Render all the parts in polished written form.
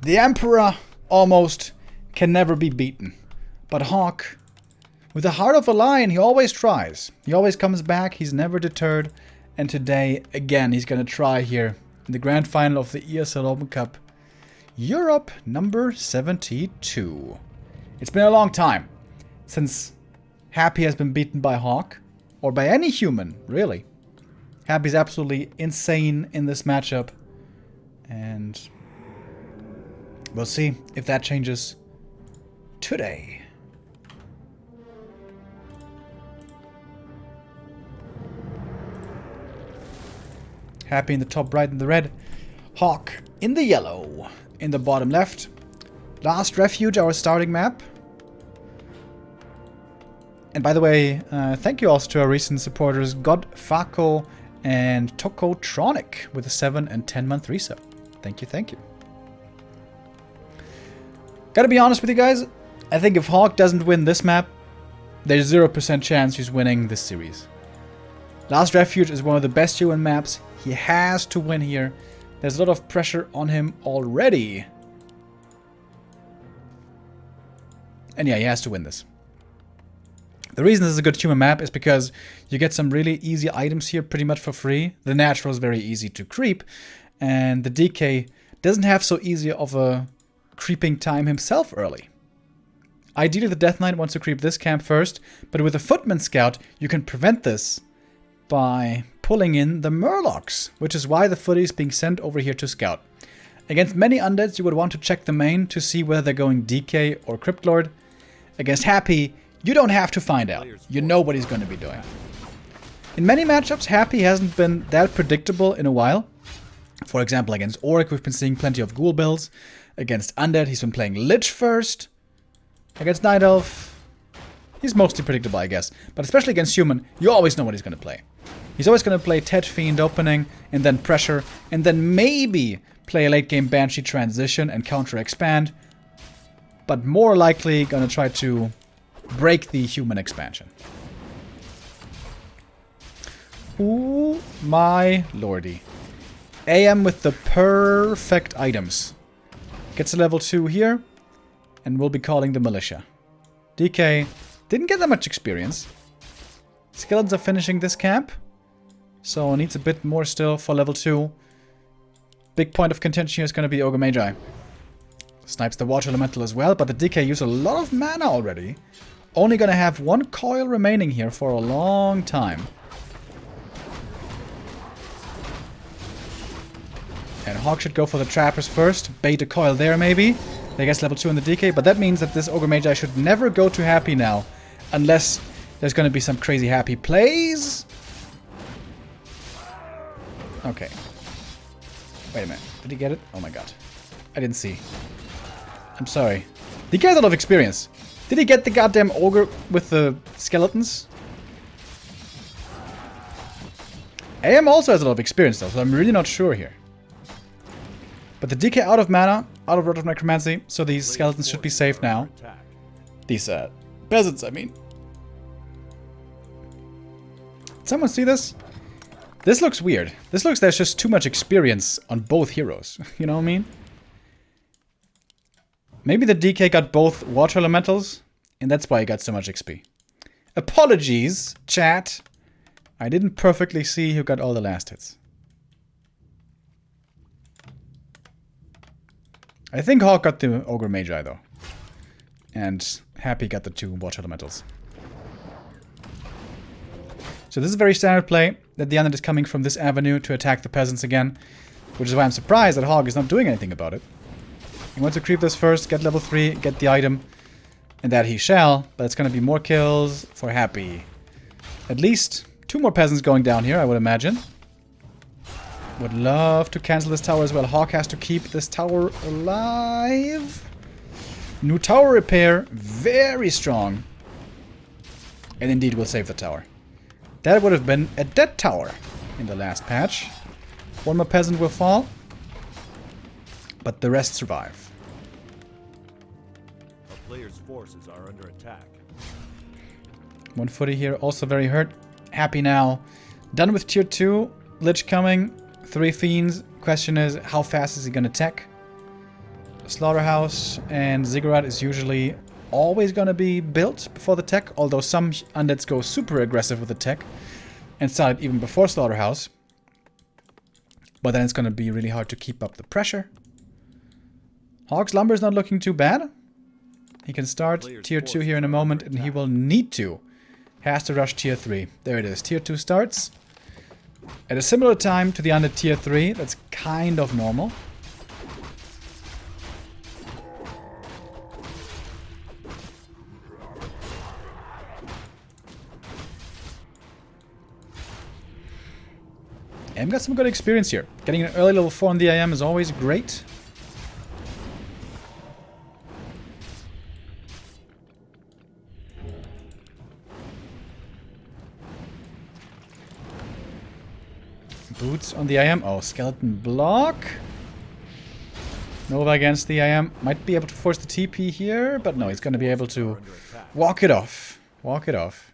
The Emperor almost can never be beaten. But HawK, with the heart of a lion, he always tries. He always comes back. He's never deterred. And today, again, he's going to try here in the grand final of the ESL Open Cup Europe number 72. It's been a long time since Happy has been beaten by HawK, or by any human, really. Happy's absolutely insane in this matchup, and we'll see if that changes today. Happy in the top right in the red, HawK in the yellow in the bottom left. Last Refuge, our starting map. And by the way, thank you also to our recent supporters, Godfaco and Tokotronic with a 7 and 10 month resub. Thank you, thank you. Gotta be honest with you guys, I think if HawK doesn't win this map, there's 0% chance he's winning this series. Last Refuge is one of the best UN maps. He has to win here. There's a lot of pressure on him already. And yeah, he has to win this. The reason this is a good human map is because you get some really easy items here pretty much for free. The natural is very easy to creep, and the DK doesn't have so easy of a creeping time himself early. Ideally, the Death Knight wants to creep this camp first, but with a Footman Scout, you can prevent this by pulling in the Murlocs, which is why the footy is being sent over here to scout. Against many undeads, you would want to check the main to see whether they're going DK or Crypt Lord. Against Happy, you don't have to find out. You know what he's going to be doing. In many matchups, Happy hasn't been that predictable in a while. For example, against Orc, we've been seeing plenty of Ghoul builds. Against Undead, he's been playing Lich first. Against Night Elf, he's mostly predictable, I guess. But especially against Human, you always know what he's going to play. He's always going to play Tet Fiend opening, and then Pressure, and then maybe play a late game Banshee transition and counter expand. But more likely going to try to break the human expansion. Ooh, my lordy. AM with the perfect items. Gets a level 2 here, and we'll be calling the Militia. DK didn't get that much experience. Skeletons are finishing this camp, so needs a bit more still for level 2. Big point of contention here is going to be Ogre Magi. Snipes the Water Elemental as well, but the DK used a lot of mana already. Only going to have 1 coil remaining here for a long time. And HawK should go for the Trappers first. Bait a coil there maybe. They guess level 2 in the DK, but that means that this Ogre Magi should never go to Happy now. Unless there's going to be some crazy Happy plays. Okay. Wait a minute. Did he get it? Oh my god. I didn't see. I'm sorry. DK has a lot of experience. Did he get the goddamn Ogre with the skeletons? AM also has a lot of experience though, so I'm really not sure here. But the DK out of mana, out of Rod of Necromancy, so these skeletons should be safe now. These peasants, I mean. Did someone see this? This looks weird. This looks there's just too much experience on both heroes. You know what I mean? Maybe the DK got both Water Elementals, and that's why he got so much XP. Apologies, chat. I didn't perfectly see who got all the last hits. I think HawK got the Ogre Magi, though. And Happy got the 2 Water Elementals. So this is a very standard play, that the Undead is coming from this avenue to attack the Peasants again. Which is why I'm surprised that HawK is not doing anything about it. He wants to creep this first, get level 3, get the item. And that he shall, but it's going to be more kills for Happy. At least 2 more Peasants going down here, I would imagine. Would love to cancel this tower as well. HawK has to keep this tower alive. New tower repair, very strong. And indeed will save the tower. That would have been a dead tower in the last patch. 1 more Peasant will fall. But the rest survive. Our players' forces are under attack. 1 footy here, also very hurt. Happy now. Done with tier 2. Lich coming. 3 Fiends. Question is, how fast is he gonna tech? Slaughterhouse and Ziggurat is usually always going to be built before the tech, although some undeads go super aggressive with the tech and start even before Slaughterhouse. But then it's going to be really hard to keep up the pressure. HawK's Lumber is not looking too bad. He can start tier 2 here in a moment, and he will need to. Has to rush tier 3. There it is. Tier 2 starts. At a similar time to the undead tier 3. That's kind of normal. IM got some good experience here. Getting an early level 4 on the IM is always great. Boots on the IM. Oh, skeleton block. Nova against the IM. Might be able to force the TP here, but no, he's going to be able to walk it off. Walk it off.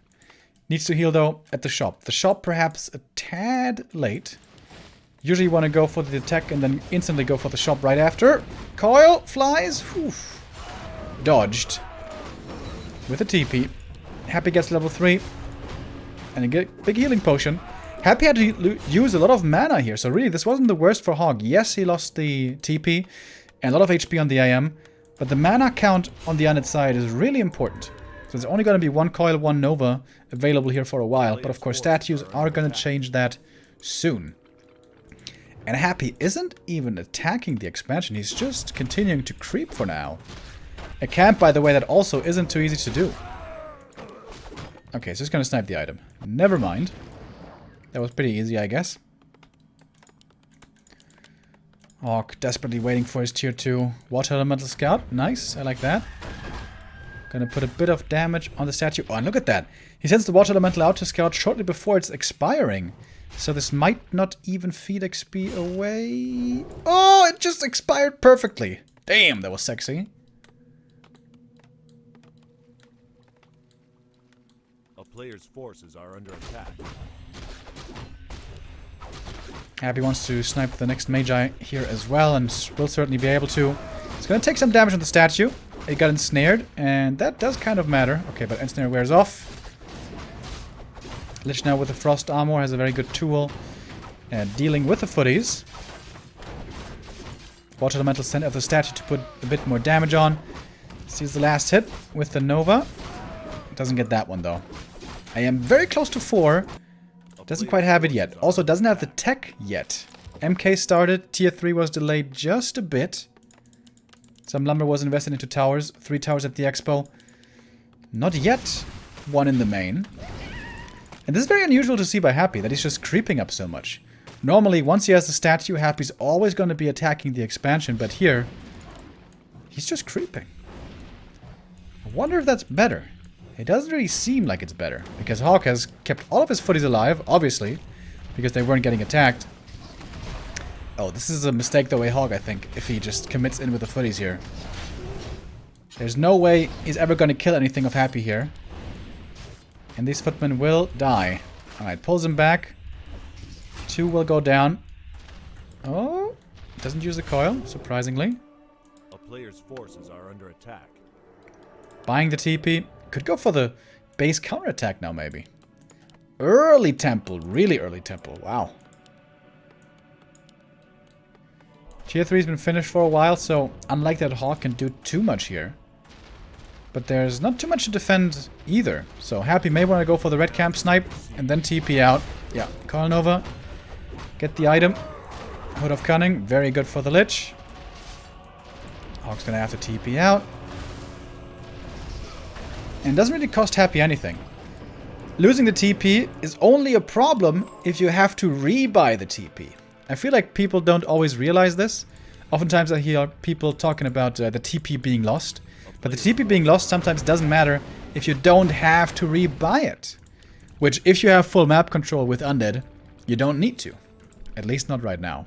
Needs to heal, though, at the shop. The shop, perhaps a tad late. Usually you want to go for the attack and then instantly go for the shop right after. Coil flies. Whew. Dodged. With a TP. Happy gets level 3. And a big healing potion. Happy had to use a lot of mana here, so really this wasn't the worst for HawK. Yes, he lost the TP and a lot of HP on the IM, but the mana count on the undead side is really important. So there's only going to be one Coil, one Nova available here for a while, but of course statues are going to change that soon. And Happy isn't even attacking the expansion, he's just continuing to creep for now. A camp, by the way, that also isn't too easy to do. Okay, so he's going to snipe the item. Never mind. That was pretty easy, I guess. HawK desperately waiting for his tier 2 Water Elemental Scout. Nice, I like that. Gonna put a bit of damage on the statue. Oh, and look at that. He sends the Water Elemental out to scout shortly before it's expiring. So this might not even feed XP away. Oh, it just expired perfectly. Damn, that was sexy. A player's forces are under attack. Happy wants to snipe the next Magi here as well, and will certainly be able to. It's going to take some damage on the statue. It got ensnared, and that does kind of matter. Okay, but ensnare wears off. Lich now with the Frost Armor has a very good tool dealing with the footies. Water Elemental sent out the statue to put a bit more damage on. Sees the last hit with the Nova. Doesn't get that one, though. I am very close to 4. Doesn't quite have it yet. Also doesn't have the tech yet. MK started. Tier 3 was delayed just a bit. Some lumber was invested into towers. 3 towers at the expo. Not yet one in the main. And this is very unusual to see by Happy, that he's just creeping up so much. Normally, once he has the statue, Happy's always going to be attacking the expansion. But here, he's just creeping. I wonder if that's better. It doesn't really seem like it's better, because HawK has kept all of his footies alive, obviously, because they weren't getting attacked. Oh, this is a mistake the way HawK, I think, if he just commits in with the footies here. There's no way he's ever going to kill anything of Happy here. And these footmen will die. Alright, pulls him back. 2 will go down. Oh, doesn't use the coil, surprisingly. A player's forces are under attack. Buying the TP. Could go for the base counterattack now, maybe. Early temple. Really early temple. Wow. Tier 3 has been finished for a while, so unlike that, HawK can do too much here. But there's not too much to defend either. So Happy may want to go for the red camp snipe and then TP out. Yeah, Coil Nova. Get the item. Hood of Cunning. Very good for the Lich. HawK's going to have to TP out. And doesn't really cost Happy anything. Losing the TP is only a problem if you have to rebuy the TP. I feel like people don't always realize this. Oftentimes I hear people talking about the TP being lost. But the TP being lost sometimes doesn't matter if you don't have to rebuy it. Which, if you have full map control with Undead, you don't need to. At least not right now.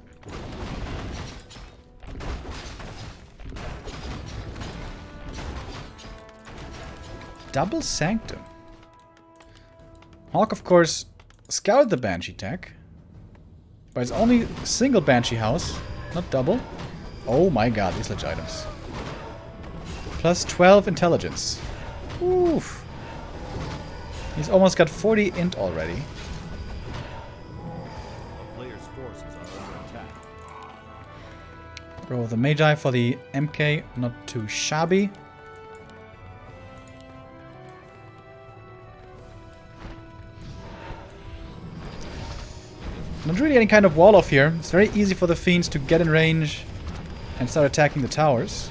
Double Sanctum. HawK, of course, scouted the Banshee tech. But it's only a single Banshee house, not double. Oh my god, these lich items. Plus 12 intelligence. Oof. He's almost got 40 int already. A player's forces are under attack. Roll the Magi for the MK, not too shabby. Not really any kind of wall off here. It's very easy for the fiends to get in range and start attacking the towers.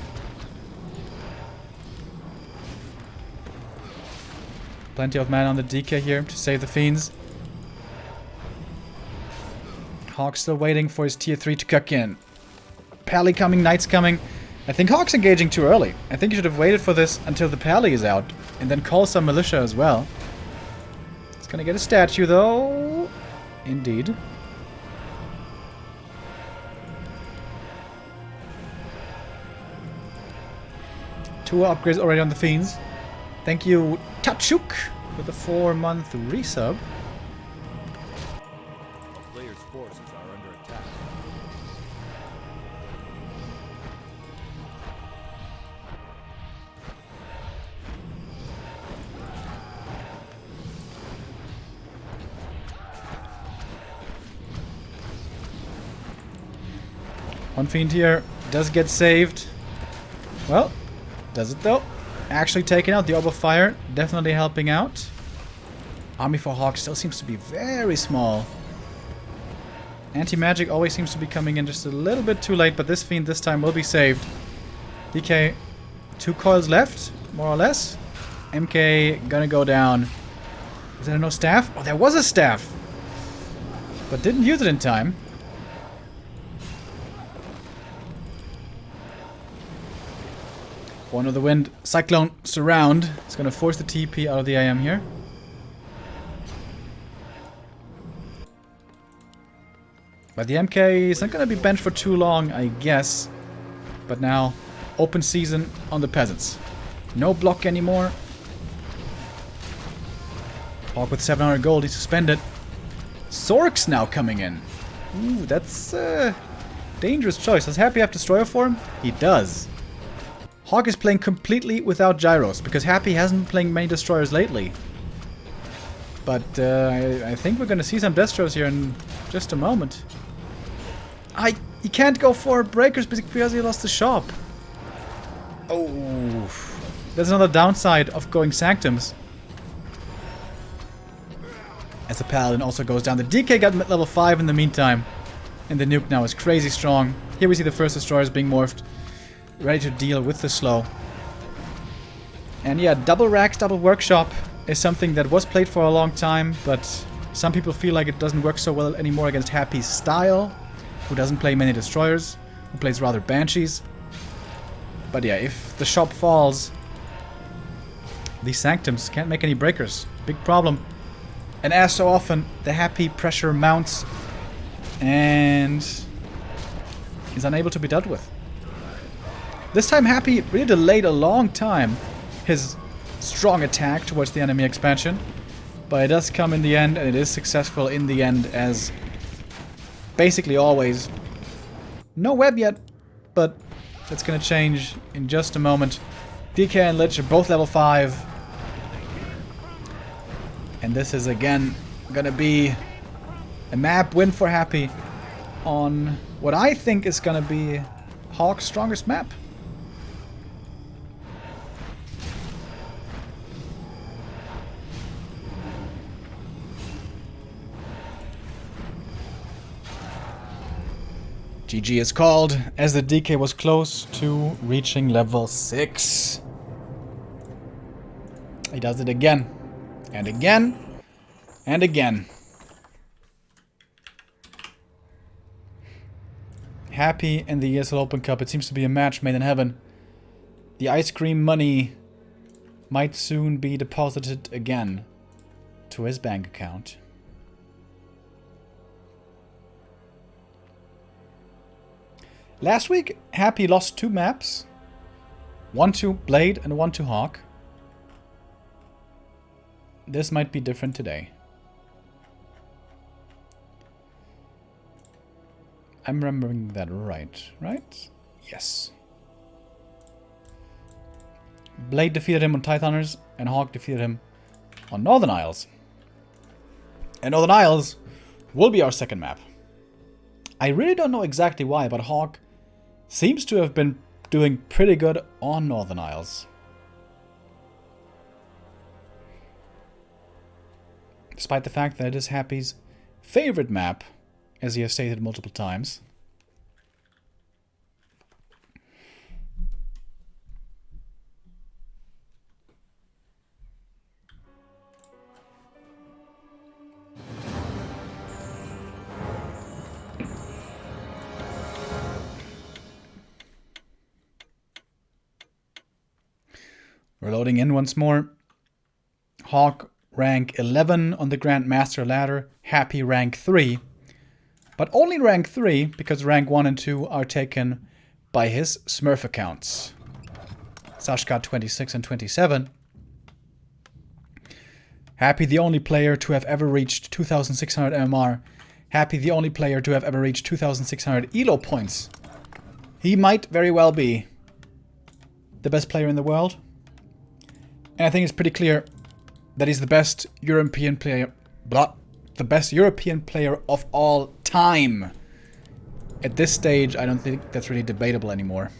Plenty of mana on the DK here to save the fiends. HawK still waiting for his tier 3 to kick in. Pally coming, Knights coming. I think HawK's engaging too early. I think he should have waited for this until the Pally is out and then call some militia as well. It's gonna get a statue though. Indeed. Two upgrades already on the fiends. Thank you, Tachuk, with a 4-month resub. A player's forces are under attack. One fiend here does get saved. Well, does it though? Actually taking out the Orb of Fire, definitely helping out. Army for HawK still seems to be very small. Anti-magic always seems to be coming in just a little bit too late, but this fiend this time will be saved. DK, 2 coils left, more or less. MK gonna go down. Is there no staff? Oh, there was a staff! But didn't use it in time. One of the Wind, Cyclone, Surround. It's gonna force the TP out of the IM here. But the MK is not gonna be benched for too long, I guess. But now, open season on the peasants. No block anymore. HawK with 700 gold, he's suspended. Sork's now coming in. Ooh, that's a dangerous choice. Does Happy have Destroyer for him? He does. HawK is playing completely without gyros, because Happy hasn't been playing many destroyers lately. But I think we're going to see some destros here in just a moment. He can't go for breakers because he lost the shop. Oh, that's another downside of going Sanctums. As the Paladin also goes down. The DK got level 5 in the meantime. And the nuke now is crazy strong. Here we see the first destroyers being morphed. Ready to deal with the slow. And yeah, double racks, double workshop is something that was played for a long time, but some people feel like it doesn't work so well anymore against Happy's style, who doesn't play many destroyers, who plays rather banshees. But yeah, if the shop falls, these Sanctums can't make any breakers. Big problem. And as so often, the Happy pressure mounts and is unable to be dealt with. This time Happy really delayed a long time his strong attack towards the enemy expansion. But it does come in the end, and it is successful in the end, as basically always. No web yet, but that's gonna change in just a moment. DK and Lich are both level 5. And this is again gonna be a map win for Happy on what I think is gonna be HawK's strongest map. GG is called, as the DK was close to reaching level 6. He does it again. And again. And again. Happy in the ESL Open Cup. It seems to be a match made in heaven. The ice cream money might soon be deposited again to his bank account. Last week, Happy lost 2 maps. One to Blade and one to HawK. This might be different today. I'm remembering that right? Yes. Blade defeated him on Tithaners, and HawK defeated him on Northern Isles. And Northern Isles will be our second map. I really don't know exactly why, but HawK seems to have been doing pretty good on Northern Isles. Despite the fact that it is Happy's favorite map, as he has stated multiple times. We're loading in once more. HawK rank 11 on the Grandmaster ladder. Happy rank 3. But only rank 3 because rank 1 and 2 are taken by his Smurf accounts. Sash got 26 and 27. Happy the only player to have ever reached 2,600 MMR. Happy the only player to have ever reached 2,600 ELO points. He might very well be the best player in the world. And I think it's pretty clear that he's the best European player, the best European player of all time. At this stage, I don't think that's really debatable anymore.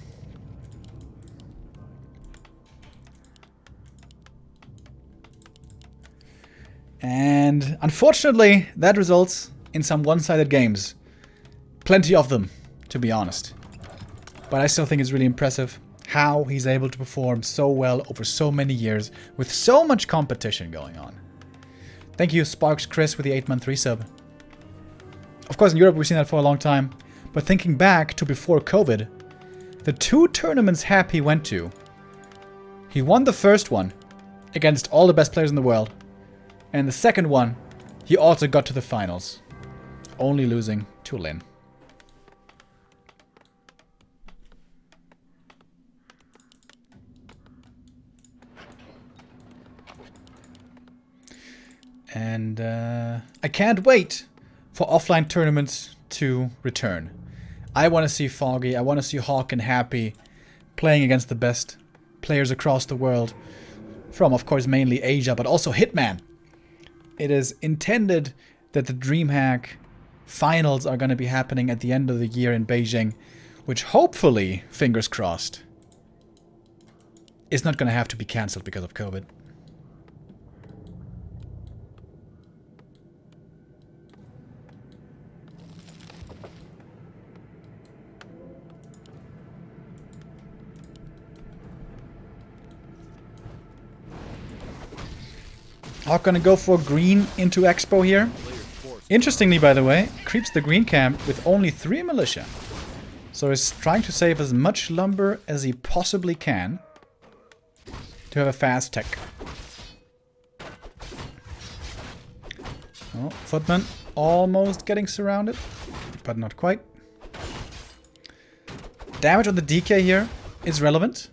And unfortunately, that results in some one-sided games. Plenty of them, to be honest. But I still think it's really impressive how he's able to perform so well over so many years with so much competition going on. Thank you, Sparks Chris, with the 8-month resub. Of course, in Europe, we've seen that for a long time. But thinking back to before COVID, the 2 tournaments Happy went to, he won the first one against all the best players in the world. And the second one, he also got to the finals, only losing to Lin. And I can't wait for offline tournaments to return. I want to see Foggy, I want to see HawK and Happy playing against the best players across the world. From, of course, mainly Asia, but also Hitman. It is intended that the DreamHack finals are going to be happening at the end of the year in Beijing, which hopefully, fingers crossed, is not going to have to be cancelled because of COVID. HawK gonna go for green into Expo here. Interestingly, by the way, creeps the green camp with only 3 militia. So he's trying to save as much lumber as he possibly can to have a fast tech. Oh, Footman almost getting surrounded, but not quite. Damage on the DK here is relevant.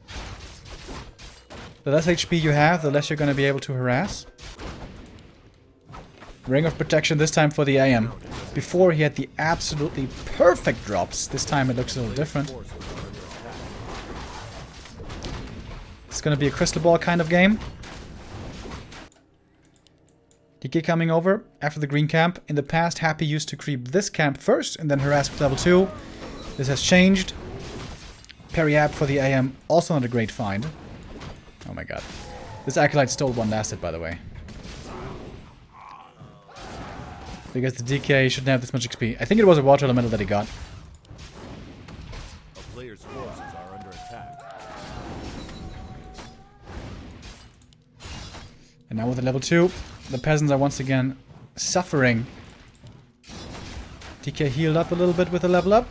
The less HP you have, the less you're going to be able to harass. Ring of Protection this time for the AM. Before he had the absolutely perfect drops. This time it looks a little different. It's going to be a crystal ball kind of game. DK coming over after the green camp. In the past, Happy used to creep this camp first and then harass with level 2. This has changed. Periap for the AM. Also not a great find. Oh my god. This Acolyte stole one last hit, by the way. Because the DK shouldn't have this much XP. I think it was a water elemental that he got. A player's forces are under attack. And now with the level 2, the peasants are once again suffering. DK healed up a little bit with the level up.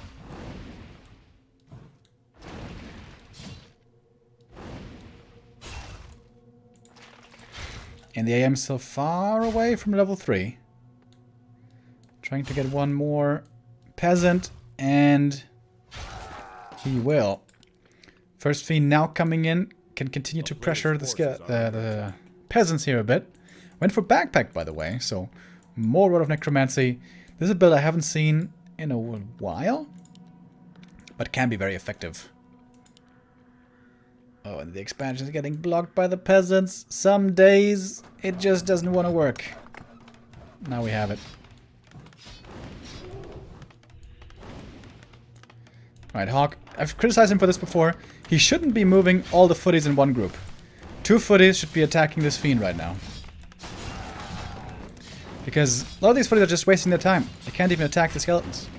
And the AM still far away from level 3. Trying to get one more peasant, and he will. First Fiend now coming in, can continue to pressure the peasants here a bit. Went for Backpack, by the way, so more Rod of Necromancy. This is a build I haven't seen in a while, but can be very effective. Oh, and the expansion is getting blocked by the peasants. Some days it just doesn't want to work. Now we have it. Alright, HawK. I've criticized him for this before. He shouldn't be moving all the footies in one group. 2 footies should be attacking this fiend right now. Because a lot of these footies are just wasting their time. They can't even attack the skeletons.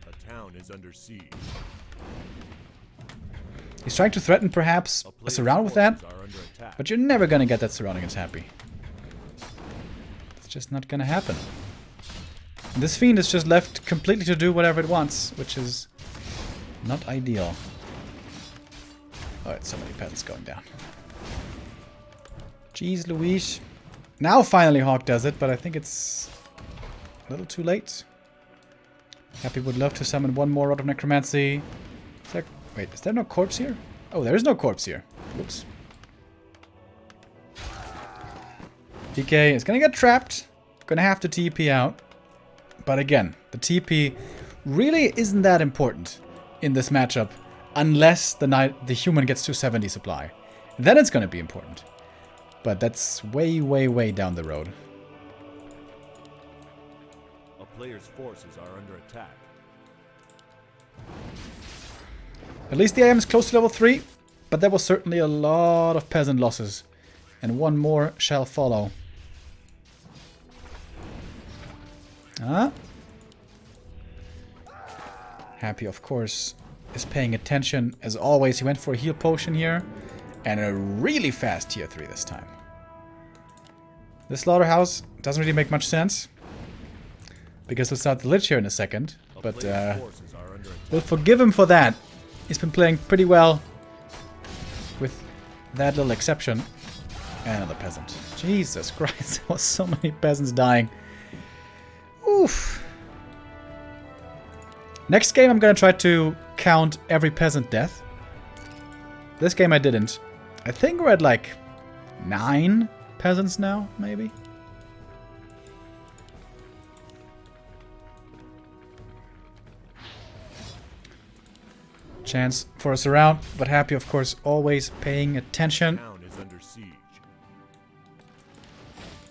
A town is under siege. He's trying to threaten perhaps a surround with that, Are under attack. but you're never gonna get that surround against Happy. It's just not gonna happen. And this fiend is just left completely to do whatever it wants, which is not ideal. Alright, so many peasants going down. Jeez Louise. Now finally HawK does it, but I think it's a little too late. Happy would love to summon one more Rod of Necromancy. Wait, is there no corpse here? Oh, there is no corpse here. Whoops. DK is gonna get trapped. Gonna have to TP out. But again, the TP really isn't that important in this matchup unless the human gets to 70 supply. Then it's gonna be important. But that's way, way, way down the road. A player's forces are under attack. At least the IM is close to level 3, but there was certainly a lot of peasant losses. And one more shall follow. Happy, of course, is paying attention. As always, he went for a heal potion here. And a really fast tier 3 this time. This slaughterhouse doesn't really make much sense. Because we'll start the Lich here in a second. But we'll forgive him for that. He's been playing pretty well. With that little exception. And another peasant. Jesus Christ, there was so many peasants dying. Oof. Next game I'm gonna try to count every peasant death. This game I didn't. I think we're at like 9 peasants now, maybe. Chance for a surround, but Happy, of course, always paying attention. Town is under siege.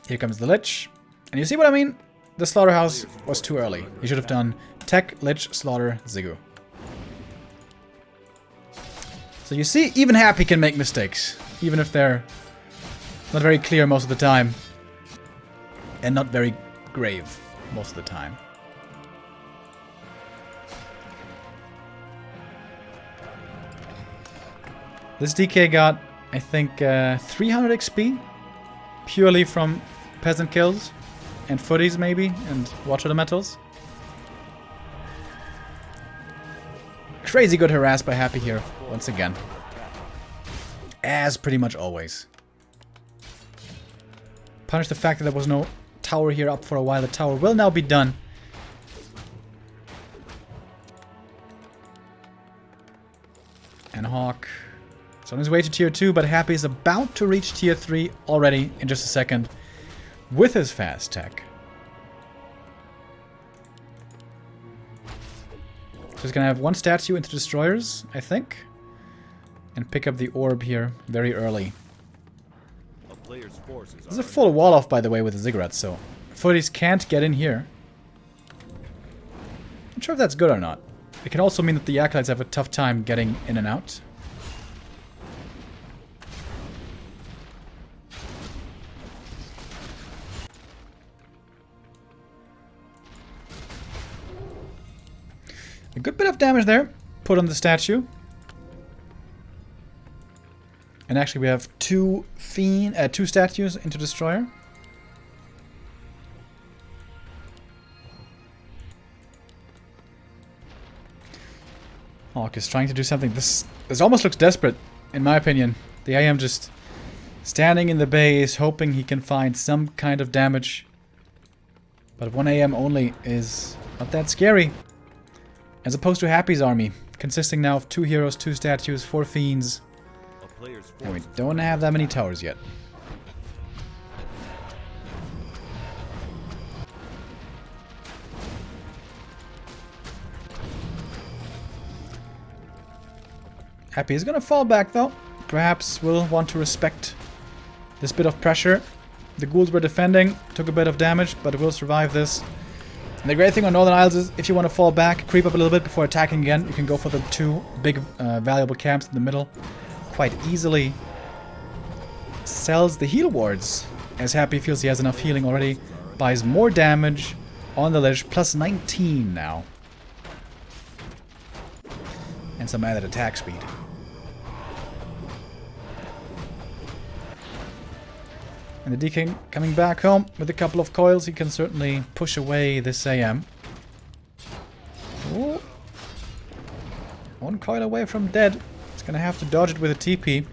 Here comes the Lich. And you see what I mean? The slaughterhouse was too early. He should have done Tech, Lich, Slaughter, Zigu. So you see, even Happy can make mistakes. Even if they're not very clear most of the time. And not very grave most of the time. This DK got, I think, 300 XP. Purely from peasant kills. And footies maybe. And Watch of the Metals. Crazy good harass by Happy here, once again. As pretty much always. Punish the fact that there was no tower here up for a while. The tower will now be done. And HawK is on his way to tier 2, but Happy is about to reach tier 3 already in just a second. With his fast tech. He's gonna have one statue into destroyers, I think. And pick up the orb here very early. There's a full wall off, by the way, with the ziggurats, so footies can't get in here. Not sure if that's good or not. It can also mean that the acolytes have a tough time getting in and out. A good bit of damage there put on the statue. And actually we have two statues into destroyer. HawK is trying to do something. This almost looks desperate, in my opinion. The IM just standing in the base, hoping he can find some kind of damage. But 1 AM only is not that scary. As opposed to Happy's army, consisting now of 2 heroes, 2 statues, 4 fiends. And we don't have that many towers yet. Happy is gonna fall back though. Perhaps will want to respect this bit of pressure. The ghouls were defending, took a bit of damage, but will survive this. And the great thing on Northern Isles is if you want to fall back, creep up a little bit before attacking again, you can go for the two big valuable camps in the middle quite easily. Sells the heal wards, as Happy feels he has enough healing already. Buys more damage on the ledge, plus 19 now. And some added attack speed. And the DK coming back home with a couple of coils. He can certainly push away this AM. Ooh. One coil away from dead. He's gonna have to dodge it with a TP.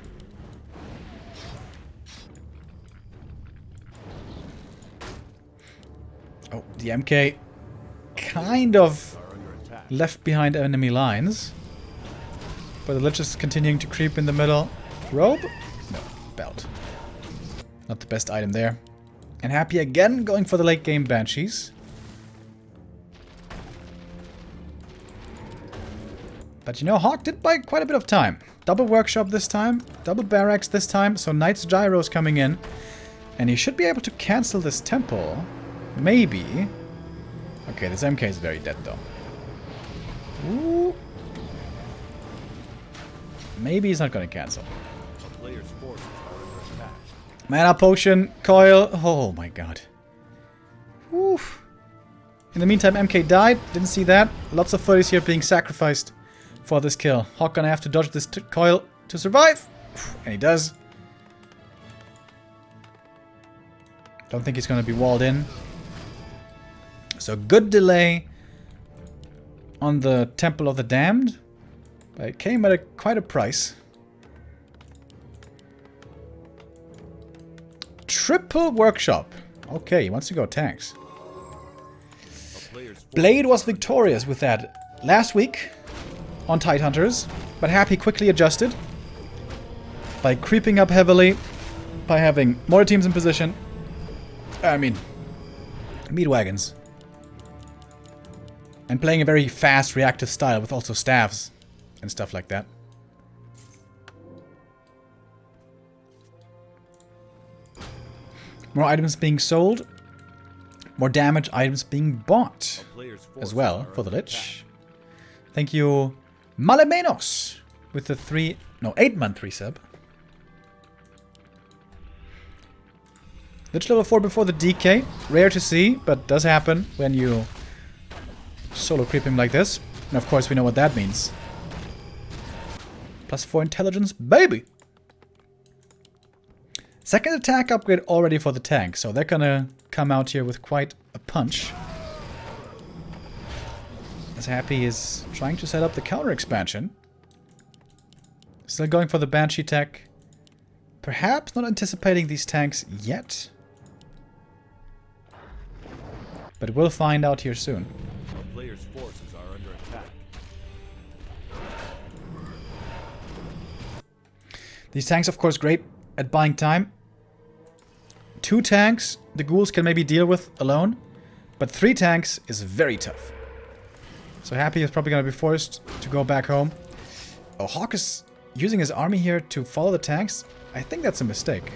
Oh, the MK kind of left behind enemy lines. But the Lich is continuing to creep in the middle. Robe? No, belt. Not the best item there. And Happy again going for the late game Banshees. But you know, HawK did buy quite a bit of time. Double Workshop this time, double Barracks this time, so Knight's Gyro's coming in. And he should be able to cancel this temple. Maybe. Okay, this MK is very dead though. Ooh. Maybe he's not going to cancel. Mana potion, coil. Oh my god. Oof. In the meantime, MK died. Didn't see that. Lots of 30s here being sacrificed for this kill. HawK gonna have to dodge this coil to survive. And he does. Don't think he's gonna be walled in. So good delay on the Temple of the Damned. But it came at quite a price. Triple Workshop. Okay, he wants to go tanks. Blade was victorious with that last week on Tidehunters, but Happy quickly adjusted by creeping up heavily, by having more teams in position. I mean, meat wagons. And playing a very fast reactive style with also staffs and stuff like that. More items being sold. More damage items being bought. As well, for the Lich. Thank you, Malemenos. With the 8-month resub. Lich level 4 before the DK. Rare to see, but does happen when you solo creep him like this. And of course we know what that means. +4 intelligence, baby! Second attack upgrade already for the tank, so they're gonna come out here with quite a punch. As Happy is trying to set up the counter expansion. Still going for the Banshee tech. Perhaps not anticipating these tanks yet. But we'll find out here soon. Our players' forces are under attack. These tanks, of course, great at buying time. 2 tanks, the ghouls can maybe deal with alone. But 3 tanks is very tough. So Happy is probably going to be forced to go back home. Oh, HawK is using his army here to follow the tanks. I think that's a mistake.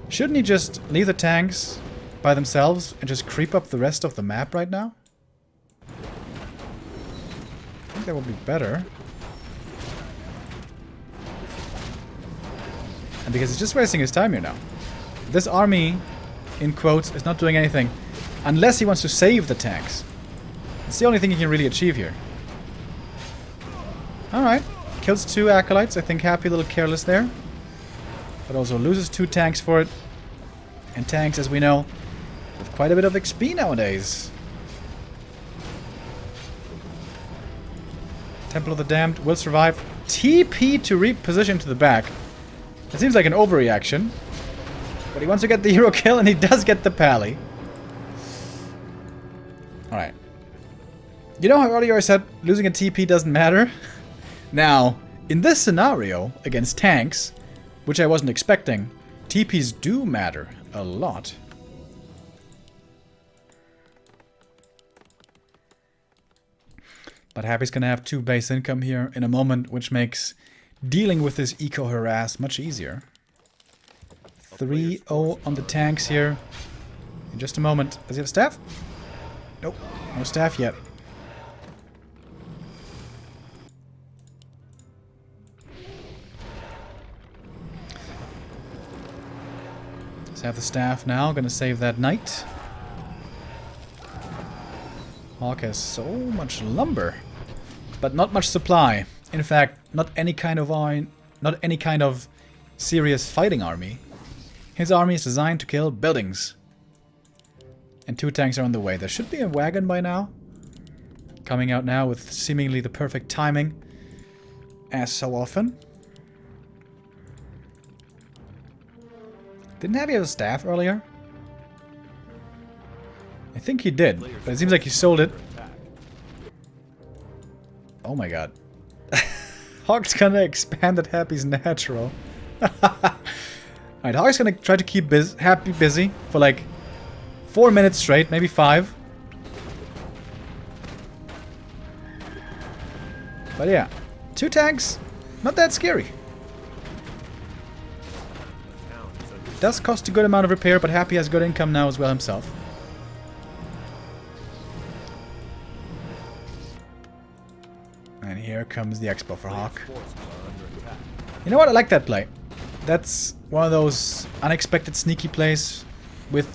Shouldn't he just leave the tanks by themselves and just creep up the rest of the map right now? I think that would be better. And because he's just wasting his time here now. This army, in quotes, is not doing anything. Unless he wants to save the tanks. It's the only thing he can really achieve here. Alright. Kills 2 acolytes. I think Happy a little careless there. But also loses 2 tanks for it. And tanks, as we know, with quite a bit of XP nowadays. Temple of the Damned will survive. TP to reposition to the back. It seems like an overreaction. But he wants to get the hero kill, and he does get the pally. Alright. You know how earlier I said losing a TP doesn't matter? Now, in this scenario, against tanks, which I wasn't expecting, TPs do matter a lot. But Happy's gonna have 2 base income here in a moment, which makes dealing with this eco-harass much easier. 3-0 on the tanks here. In just a moment. Does he have staff? Nope. No staff yet. Let's have the staff now. Gonna save that knight. HawK has so much lumber, but not much supply. In fact, not any kind of serious fighting army. His army is designed to kill buildings. And 2 tanks are on the way. There should be a wagon by now. Coming out now with seemingly the perfect timing. As so often. Didn't he have a staff earlier? I think he did, but it seems like he sold it. Oh my god. HawK's gonna expand at Happy's natural. Alright, HawK's gonna try to keep Happy busy for like 4 minutes straight, maybe 5. But yeah, 2 tanks, not that scary. It does cost a good amount of repair, but Happy has good income now as well himself. And here comes the expo for HawK. You know what? I like that play. That's one of those unexpected sneaky plays with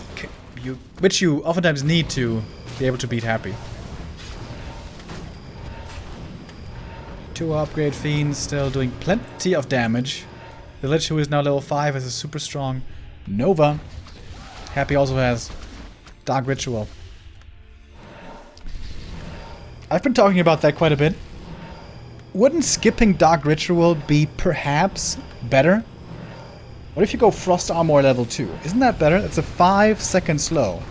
which you oftentimes need to be able to beat Happy. 2 upgrade fiends still doing plenty of damage. The Lich, who is now level 5, has a super strong Nova. Happy also has Dark Ritual. I've been talking about that quite a bit. Wouldn't skipping Dark Ritual be perhaps better? What if you go Frost Armor level 2? Isn't that better? It's a 5-second slow.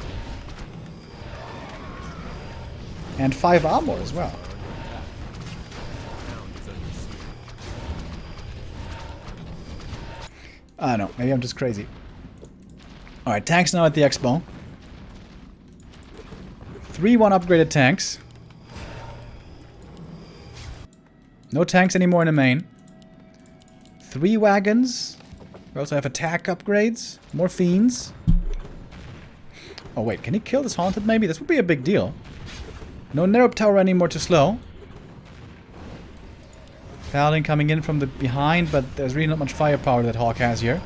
And 5 armor as well. I don't know. Maybe I'm just crazy. Alright, tanks now at the expo. 3-1 upgraded tanks. No tanks anymore in the main. 3 wagons. We also have attack upgrades. More fiends. Oh wait, can he kill this haunted maybe? This would be a big deal. No Nerub Tower anymore to slow. Paladin coming in from the behind, but there's really not much firepower that HawK has here.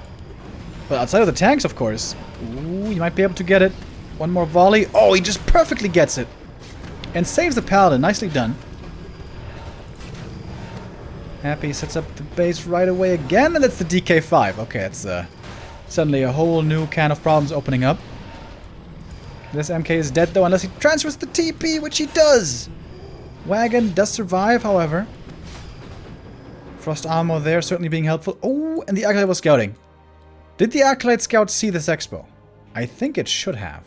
But outside of the tanks, of course. Ooh, you might be able to get it. One more volley. Oh, he just perfectly gets it. And saves the Paladin. Nicely done. Happy sets up the base right away again, and that's the DK5. Okay, it's suddenly a whole new can of problems opening up. This MK is dead though, unless he transfers the TP, which he does. Wagon does survive, however. Frost Armor there, certainly being helpful. Oh, and the Acolyte was scouting. Did the Acolyte scout see this expo? I think it should have.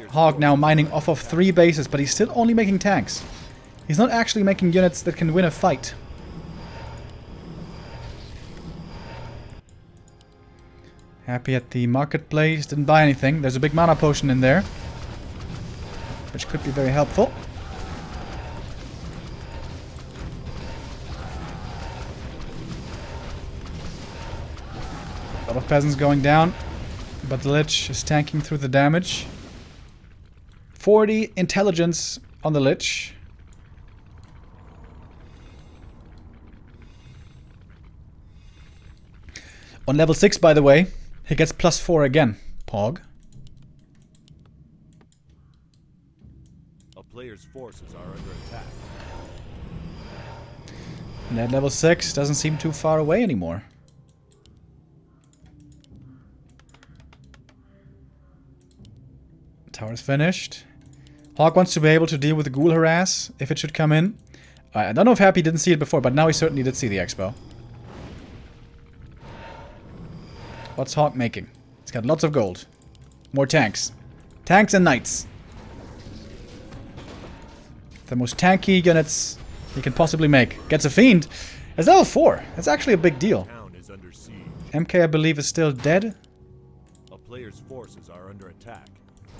HawK now mining off of 3 bases, but he's still only making tanks. He's not actually making units that can win a fight. Happy at the marketplace, didn't buy anything. There's a big mana potion in there, which could be very helpful. A lot of peasants going down, but the Lich is tanking through the damage. 40 intelligence on the Lich. On level 6, by the way, he gets +4 again, Pog. A player's forces are under attack. And at level 6 doesn't seem too far away anymore. Tower's finished. HawK wants to be able to deal with the ghoul harass if it should come in. I don't know if Happy didn't see it before, but now he certainly did see the expo. What's HawK making? He's got lots of gold. More tanks. Tanks and knights. The most tanky units he can possibly make. Gets a fiend. It's level 4. That's actually a big deal. Town is under siege. MK, I believe, is still dead. A player's forces are under attack.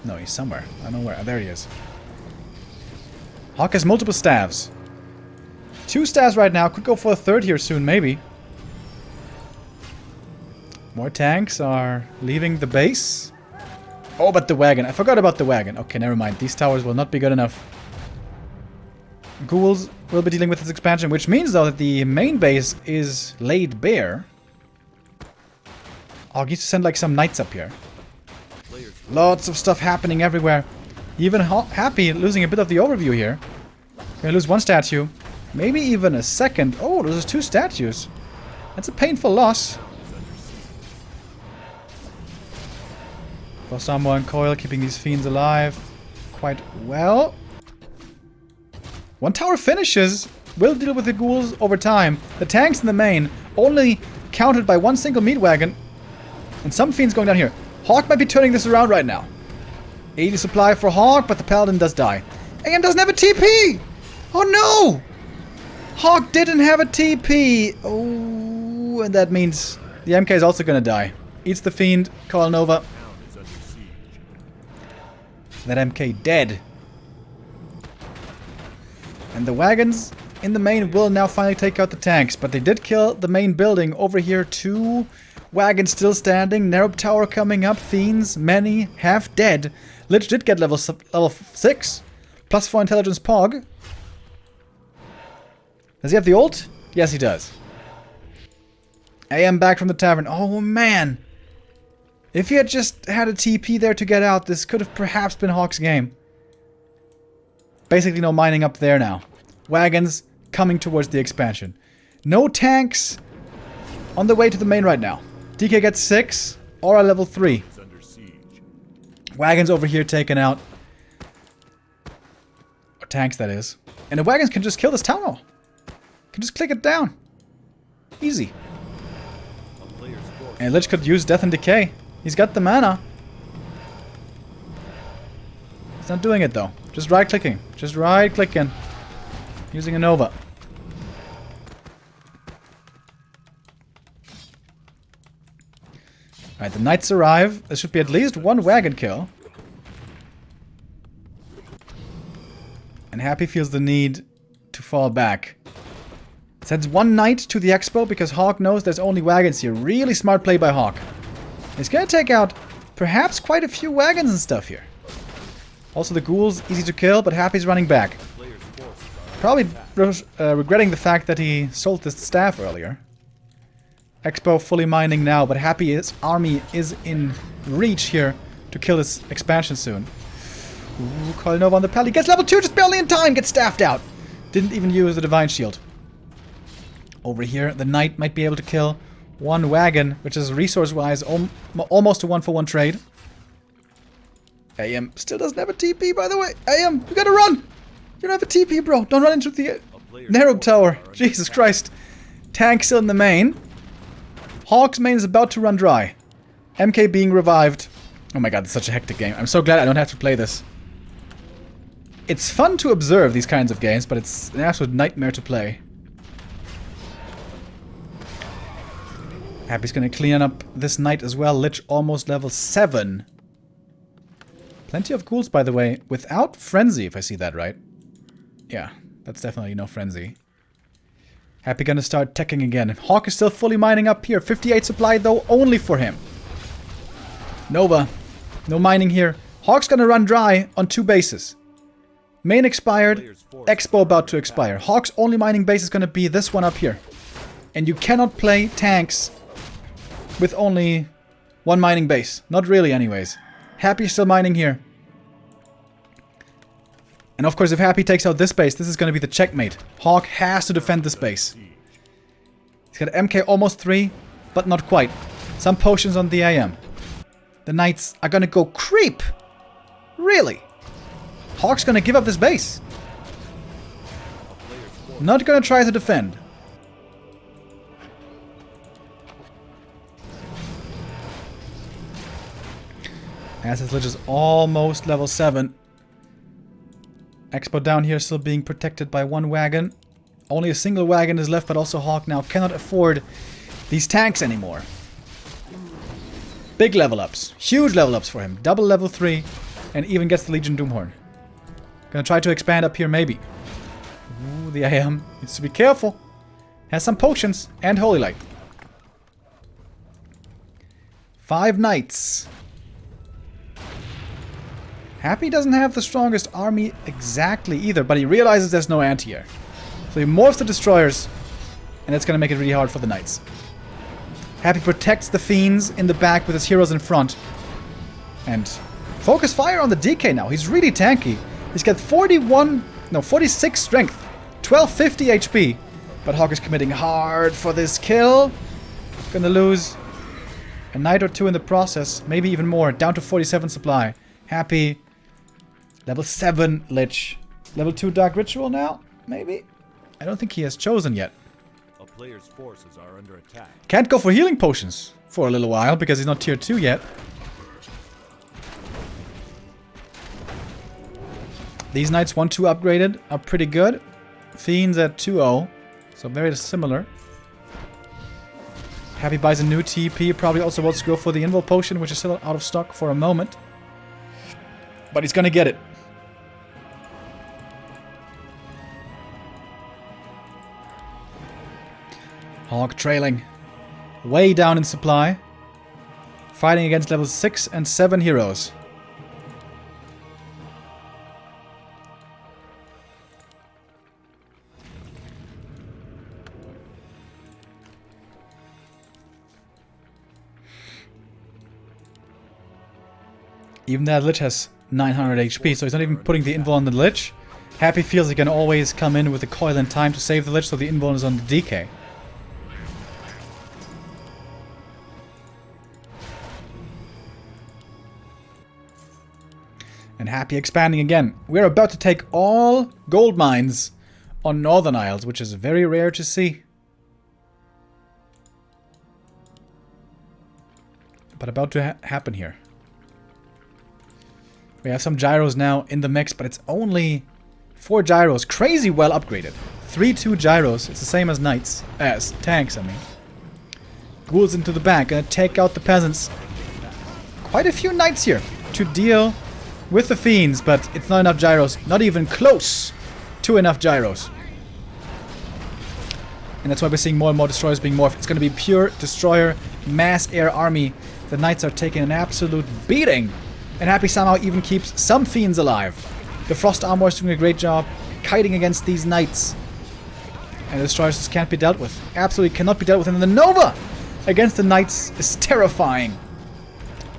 No, he's somewhere. I don't know where. Oh, there he is. HawK has multiple staffs. 2 staffs right now. Could go for a third here soon, maybe. More tanks are leaving the base. Oh, but the wagon. I forgot about the wagon. Okay, never mind. These towers will not be good enough. Ghouls will be dealing with this expansion, which means, though, that the main base is laid bare. I'll need to send, like, some knights up here. Lots of stuff happening everywhere. Even Happy losing a bit of the overview here. Gonna lose 1 statue. Maybe even a second. Oh, those are 2 statues. That's a painful loss. Balsamo and Coil keeping these fiends alive quite well. 1 tower finishes. We'll deal with the ghouls over time. The tanks in the main only countered by 1 single meat wagon. And some fiends going down here. HawK might be turning this around right now. 80 supply for HawK, but the Paladin does die. AM doesn't have a TP! Oh no! HawK didn't have a TP! Oh, and that means the MK is also gonna die. Eats the fiend, Call Nova. That MK dead. And the wagons in the main will now finally take out the tanks, but they did kill the main building. Over here, 2 wagons still standing. Narrow tower coming up. Fiends, many, half dead. Lich did get level 6. Plus 4 intelligence Pog. Does he have the ult? Yes, he does. AM back from the tavern. Oh, man. If he had just had a TP there to get out, this could have perhaps been HawK's game. Basically no mining up there now. Wagons coming towards the expansion. No tanks on the way to the main right now. DK gets 6. Aura level 3. Wagons over here taken out. Or tanks, that is. And the wagons can just kill this town hall. Can just click it down. Easy. And Lich could use Death and Decay. He's got the mana. He's not doing it though. Just right clicking. Just right clicking. Using a Nova. Alright, the knights arrive. There should be at least 1 wagon kill. And Happy feels the need to fall back. Sends 1 knight to the expo because HawK knows there's only wagons here. Really smart play by HawK. He's gonna take out perhaps quite a few wagons and stuff here. Also the ghouls, easy to kill, but Happy's running back. Probably regretting the fact that he sold this staff earlier. Expo fully mining now, but Happy's army is in reach here to kill this expansion soon. Ooh, Call Nova on the pally. Gets level 2 just barely in time. Gets staffed out. Didn't even use the Divine Shield. Over here, the Knight might be able to kill 1 wagon, which is resource-wise almost a 1-for-1 trade. AM still doesn't have a TP, by the way. AM, you gotta run! You don't have a TP, bro. Don't run into the narrow tower. Jesus Christ. Tank still in the main. HawK's main is about to run dry. MK being revived. Oh my god, it's such a hectic game. I'm so glad I don't have to play this. It's fun to observe these kinds of games, but it's an absolute nightmare to play. Happy's gonna clean up this knight as well. Lich almost level 7. Plenty of ghouls, by the way, without Frenzy, if I see that right. Yeah, that's definitely no Frenzy. Happy gonna start teching again. HawK is still fully mining up here. 58 supply, though, only for him. Nova. No mining here. HawK's gonna run dry on 2 bases. Main expired. Expo about to expire. HawK's only mining base is gonna be this one up here. And you cannot play tanks with only 1 mining base. Not really, anyways. Happy still mining here. And of course, if Happy takes out this base, this is going to be the checkmate. HawK has to defend this base. He's got MK almost 3, but not quite. Some potions on the AM. The knights are going to go creep. Really? HawK's going to give up this base. Not going to try to defend. As his Lich is almost level 7. Expo down here still being protected by 1 wagon. Only a single wagon is left, but also HawK now cannot afford these tanks anymore. Big level ups. Huge level ups for him. Double level 3. And even gets the Legion Doomhorn. Gonna try to expand up here, maybe. Ooh, the AM needs to be careful. Has some potions and Holy Light. 5 knights. Happy doesn't have the strongest army exactly either, but he realizes there's no anti-air. So he morphs the destroyers, and that's gonna make it really hard for the knights. Happy protects the fiends in the back with his heroes in front. And focus fire on the DK now. He's really tanky. He's got 46 strength, 1250 HP. But HawK is committing hard for this kill. Gonna lose a knight or two in the process, maybe even more, down to 47 supply. Happy. Level 7 Lich. Level 2 Dark Ritual now? Maybe? I don't think he has chosen yet. A player's forces are under attack. Can't go for healing potions for a little while because he's not tier 2 yet. These knights 1-2 upgraded are pretty good. Fiends at 2-0. So very similar. Happy buys a new TP. Probably also wants to go for the Invul Potion, which is still out of stock for a moment. But he's gonna get it. HawK trailing. Way down in supply. Fighting against level 6 and 7 heroes. Even that Lich has 900 HP, so he's not even putting the invul on the Lich. Happy feels he can always come in with the coil in time to save the Lich, so the invul is on the DK. And Happy expanding again. We're about to take all gold mines on Northern Isles, which is very rare to see. But about to happen here. We have some gyros now in the mix, but it's only 4 gyros. Crazy well upgraded. 3-2 gyros. It's the same as knights. As tanks, I mean. Ghouls into the back. Gonna take out the peasants. Quite a few knights here to deal with the fiends, but it's not enough gyros. Not even close to enough gyros. And that's why we're seeing more and more destroyers being morphed. It's gonna be pure destroyer mass air army. The knights are taking an absolute beating. And Happy somehow even keeps some fiends alive. The Frost Armor is doing a great job kiting against these knights. And the destroyers just can't be dealt with. Absolutely cannot be dealt with. And the Nova against the knights is terrifying.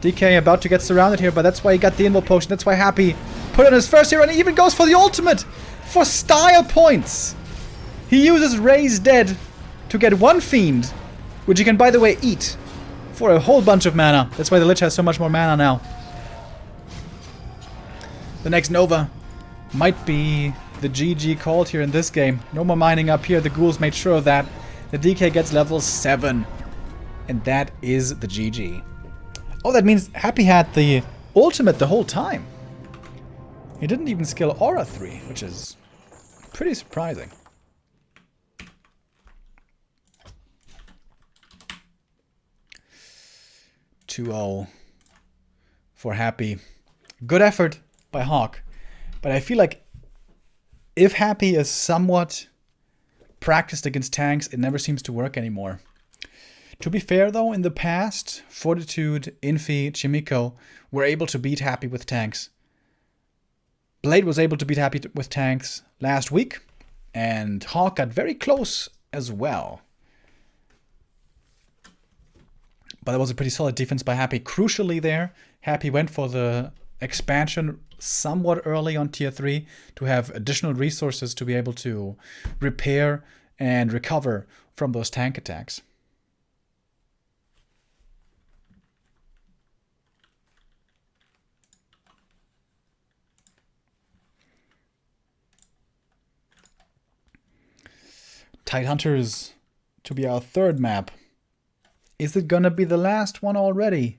DK about to get surrounded here, but that's why he got the Invul Potion. That's why Happy put on his first hero and he even goes for the ultimate for style points. He uses Raise Dead to get 1 fiend, which he can, by the way, eat for a whole bunch of mana. That's why the Lich has so much more mana now. The next Nova might be the GG called here in this game. No more mining up here. The ghouls made sure of that. The DK gets level 7. And that is the GG. Oh, that means Happy had the ultimate the whole time. He didn't even skill Aura 3, which is pretty surprising. (2-0) for Happy. Good effort by HawK. But I feel like if Happy is somewhat practiced against tanks, it never seems to work anymore. To be fair though, in the past, Fortitude, Infi, Chimico were able to beat Happy with tanks. Blade was able to beat Happy with tanks last week, and HawK got very close as well. But it was a pretty solid defense by Happy. Crucially there, Happy went for the expansion somewhat early on tier 3 to have additional resources to be able to repair and recover from those tank attacks. Tidehunters to be our 3rd map. Is it gonna be the last one already?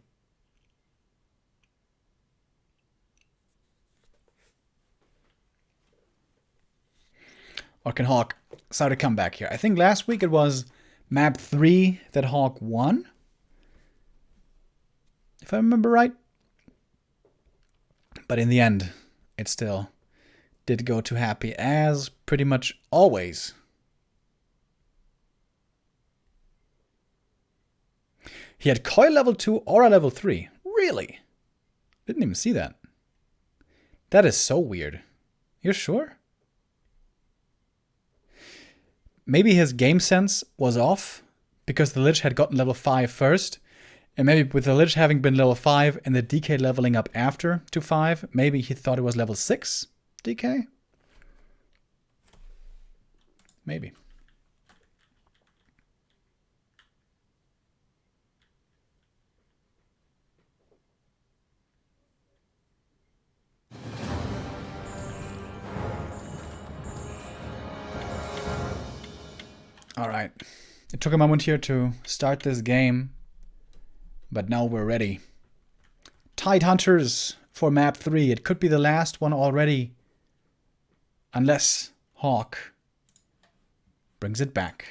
Or can HawK start a comeback here? I think last week it was map 3 that HawK won, if I remember right. But in the end, it still did go to Happy, as pretty much always. He had Koi level 2, Aura level 3. Really? Didn't even see that. That is so weird. You're sure? Maybe his game sense was off because the Lich had gotten level 5 first. And maybe with the Lich having been level 5 and the DK leveling up after to 5, maybe he thought it was level 6 DK? Maybe. Alright. It took a moment here to start this game, but now we're ready. Tide Hunters for map 3. It could be the last one already, unless HawK brings it back.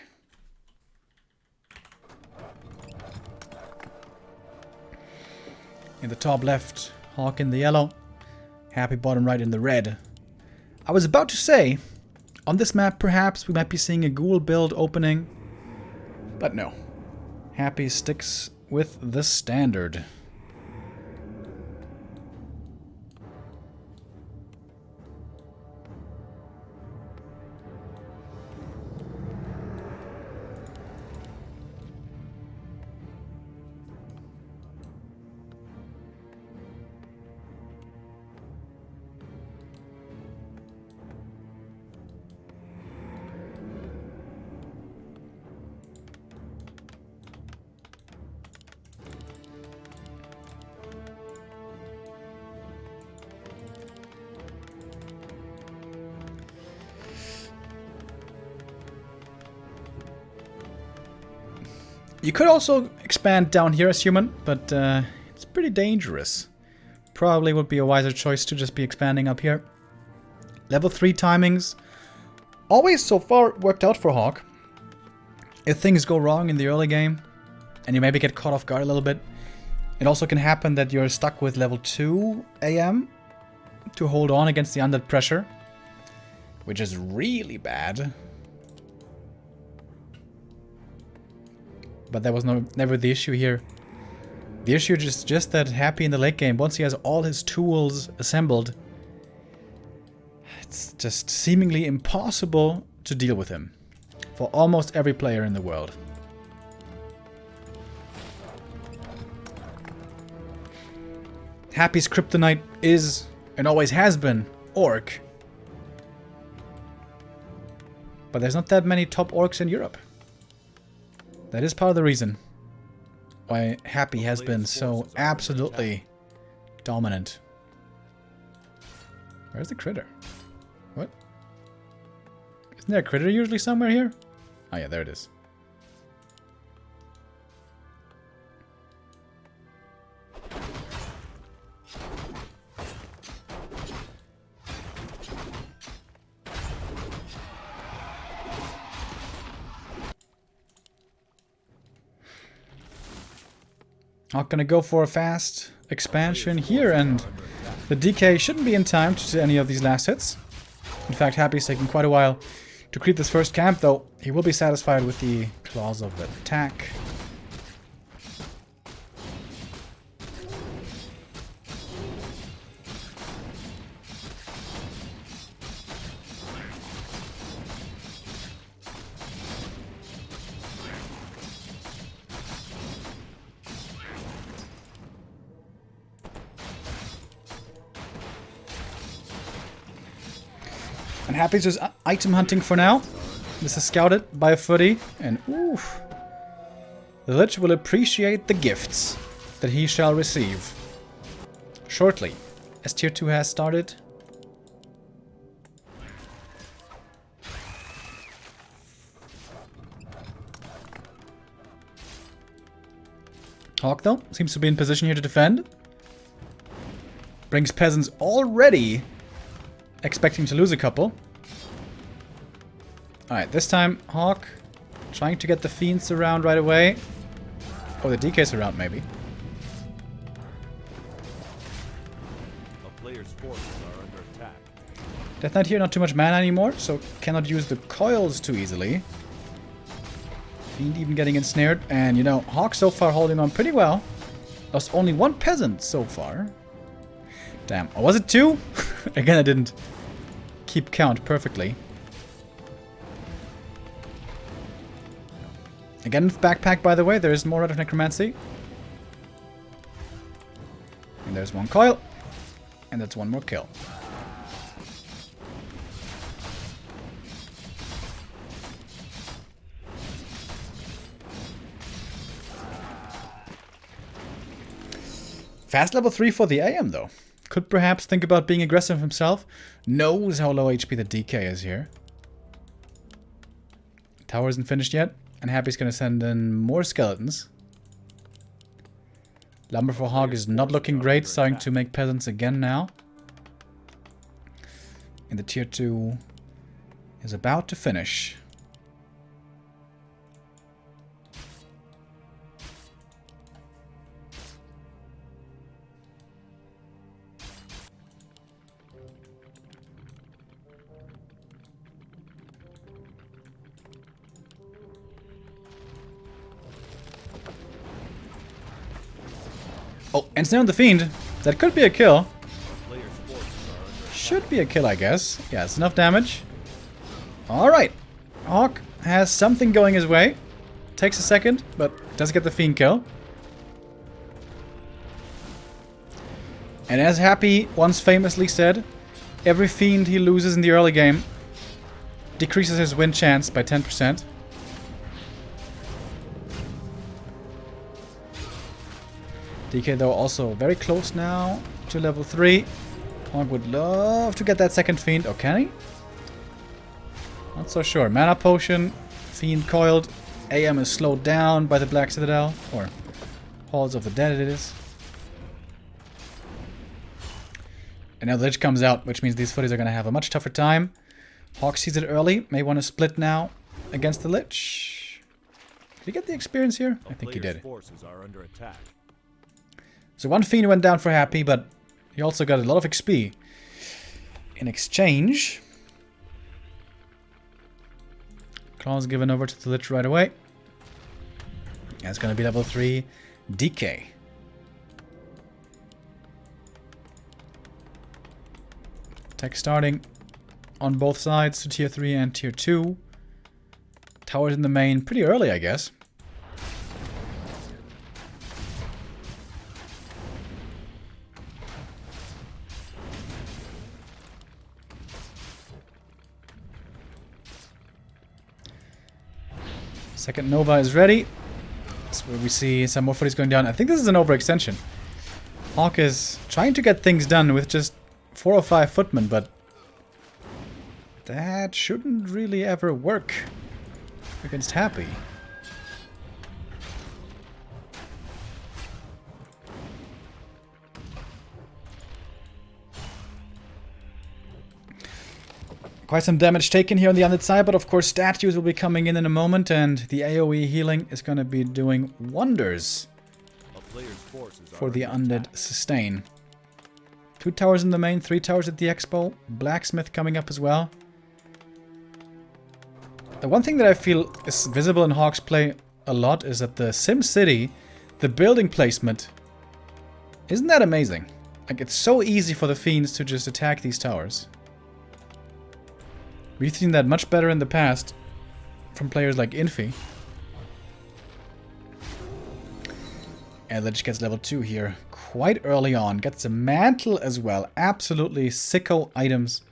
In the top left, HawK in the yellow, Happy bottom right in the red. I was about to say, on this map perhaps we might be seeing a ghoul build opening, but no. Happy sticks with the standard. You could also expand down here as human, but it's pretty dangerous. Probably would be a wiser choice to just be expanding up here. Level 3 timings. Always so far worked out for HawK. If things go wrong in the early game, and you maybe get caught off guard a little bit, it also can happen that you're stuck with level 2 AM to hold on against the undead pressure, which is really bad. But that was never the issue here. The issue is just that Happy in the late game, once he has all his tools assembled, it's just seemingly impossible to deal with him for almost every player in the world. Happy's kryptonite is, and always has been, Orc. But there's not that many top Orcs in Europe. That is part of the reason why Happy has been so absolutely dominant. Where's the critter? What? Isn't there a critter usually somewhere here? Oh yeah, there it is. Not gonna go for a fast expansion here, and the DK shouldn't be in time to do any of these last hits. In fact, Happy's taking quite a while to creep this first camp, though he will be satisfied with the claws of attack. And Happy's just item hunting for now. This is scouted by a footy, and oof. The Lich will appreciate the gifts that he shall receive shortly, as tier 2 has started. HawK, though, seems to be in position here to defend. Brings peasants already expecting to lose a couple. Alright, this time HawK trying to get the fiends around right away. Or the DKs around, maybe. A player's forces are under attack. Death Knight here, not too much mana anymore, so cannot use the coils too easily. Fiend even getting ensnared, and you know, HawK so far holding on pretty well. Lost only one peasant so far. Damn, or was it two? Again, I didn't keep count perfectly. Again with backpack, by the way, there is more Red of Necromancy. And there's one coil, and that's one more kill. Fast level 3 for the AM, though. Could perhaps think about being aggressive himself. Knows how low HP the DK is here. Tower isn't finished yet. And Happy's going to send in more skeletons. Lumber for HawK is not looking great. Starting to make peasants again now. And the tier 2 is about to finish. Oh, and Snare on the Fiend. That could be a kill. Should be a kill, I guess. Yeah, it's enough damage. Alright. HawK has something going his way. Takes a second, but does get the Fiend kill. And as Happy once famously said, every Fiend he loses in the early game decreases his win chance by 10%. DK though also very close now to level 3. HawK would love to get that second Fiend. Oh, can he? Not so sure. Mana Potion, Fiend coiled. AM is slowed down by the Black Citadel. Or Halls of the Dead it is. And now the Lich comes out, which means these footies are going to have a much tougher time. HawK sees it early. May want to split now against the Lich. Did he get the experience here? I think he did. Forces are under attack. So one Fiend went down for Happy, but he also got a lot of XP in exchange. Claw's given over to the Lich right away. That's going to be level 3 DK. Tech starting on both sides to tier 3 and tier 2. Towers in the main pretty early, I guess. Second Nova is ready. That's where we see some more footies going down. I think this is an overextension. HawK is trying to get things done with just 4 or 5 footmen, but that shouldn't really ever work against Happy. Quite some damage taken here on the undead side, but of course statues will be coming in a moment, and the AoE healing is going to be doing wonders for the undead sustain. 2 towers in the main, 3 towers at the expo, blacksmith coming up as well. The one thing that I feel is visible in HawK's play a lot is that the Sim City, the building placement, isn't that amazing? Like, it's so easy for the fiends to just attack these towers. We've seen that much better in the past from players like Infi. And Lich gets level 2 here quite early on. Gets a mantle as well. Absolutely sicko items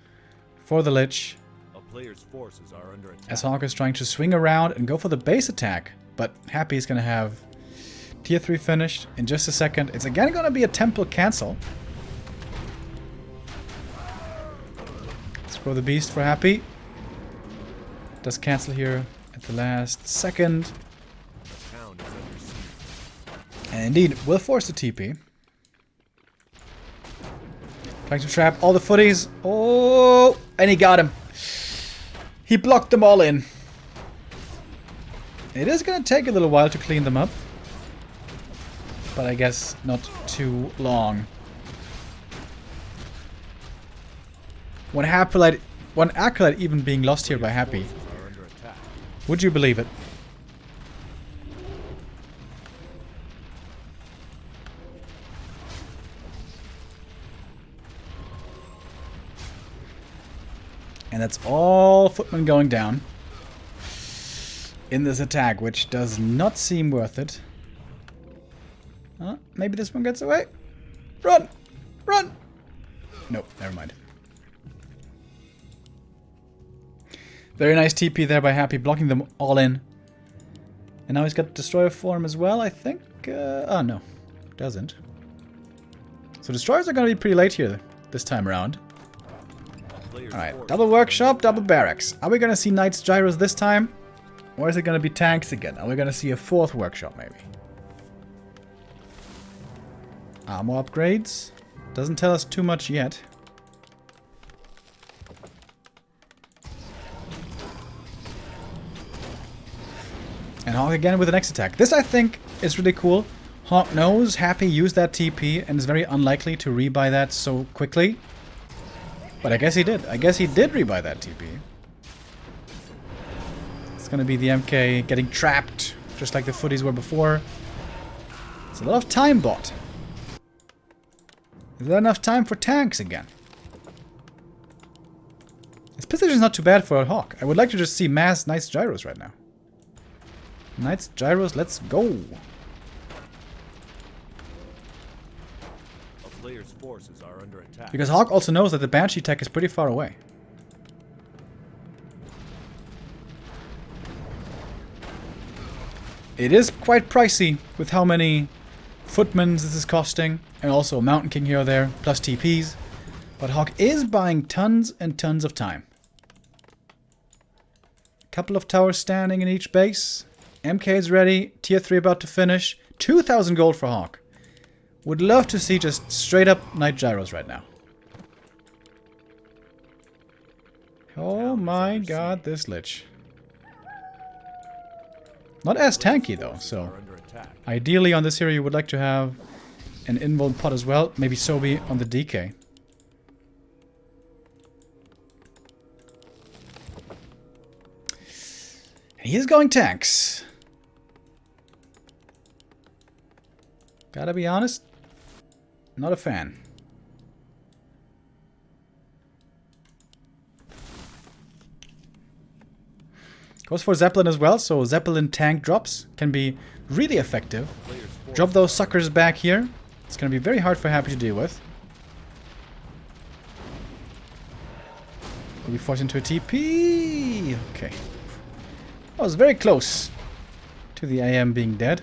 for the Lich. A player's forces are under attack. As HawK is trying to swing around and go for the base attack. But Happy is going to have tier 3 finished in just a second. It's again going to be a temple cancel. Let's grow the beast for Happy. Does cancel here at the last second. And indeed, will force the TP. Trying to trap all the footies. Oh, and he got him. He blocked them all in. It is going to take a little while to clean them up. But I guess not too long. One acolyte even being lost here by Happy. Forces are under attack. Would you believe it? And that's all footmen going down in this attack, which does not seem worth it. Maybe this one gets away. Run! Run! Nope, never mind. Very nice TP there by Happy, blocking them all in. And now he's got Destroyer form as well, I think. Oh, no. Doesn't. So Destroyers are going to be pretty late here this time around. Alright, double workshop, double barracks. Are we going to see Knights Gyros this time? Or is it going to be tanks again? Are we going to see a fourth workshop maybe? Armor upgrades. Doesn't tell us too much yet. And HawK again with the next attack. This, I think, is really cool. HawK knows Happy used that TP and is very unlikely to rebuy that so quickly. But I guess he did. I guess he did rebuy that TP. It's going to be the MK getting trapped, just like the footies were before. It's a lot of time bought. Is there enough time for tanks again? This position is not too bad for a HawK. I would like to just see mass Knights Gyros right now. Knights Gyros, let's go. A player's forces are under attack. Because HawK also knows that the Banshee tech is pretty far away. It is quite pricey with how many footmans this is costing. And also Mountain King here or there, plus TPs. But HawK is buying tons and tons of time. Couple of towers standing in each base. MK is ready. Tier 3 about to finish. 2,000 gold for HawK. Would love to see just straight up Knight Gyros right now. Oh my god, this Lich. Not as tanky though, so ideally on this hero you would like to have an invuln pot as well. Maybe Sobi on the DK. He is going tanks. Gotta be honest, not a fan. Goes for Zeppelin as well, so Zeppelin tank drops can be really effective. Drop those suckers back here. It's gonna be very hard for Happy to deal with. Will be forced into a TP. Okay. I was very close to the AM being dead.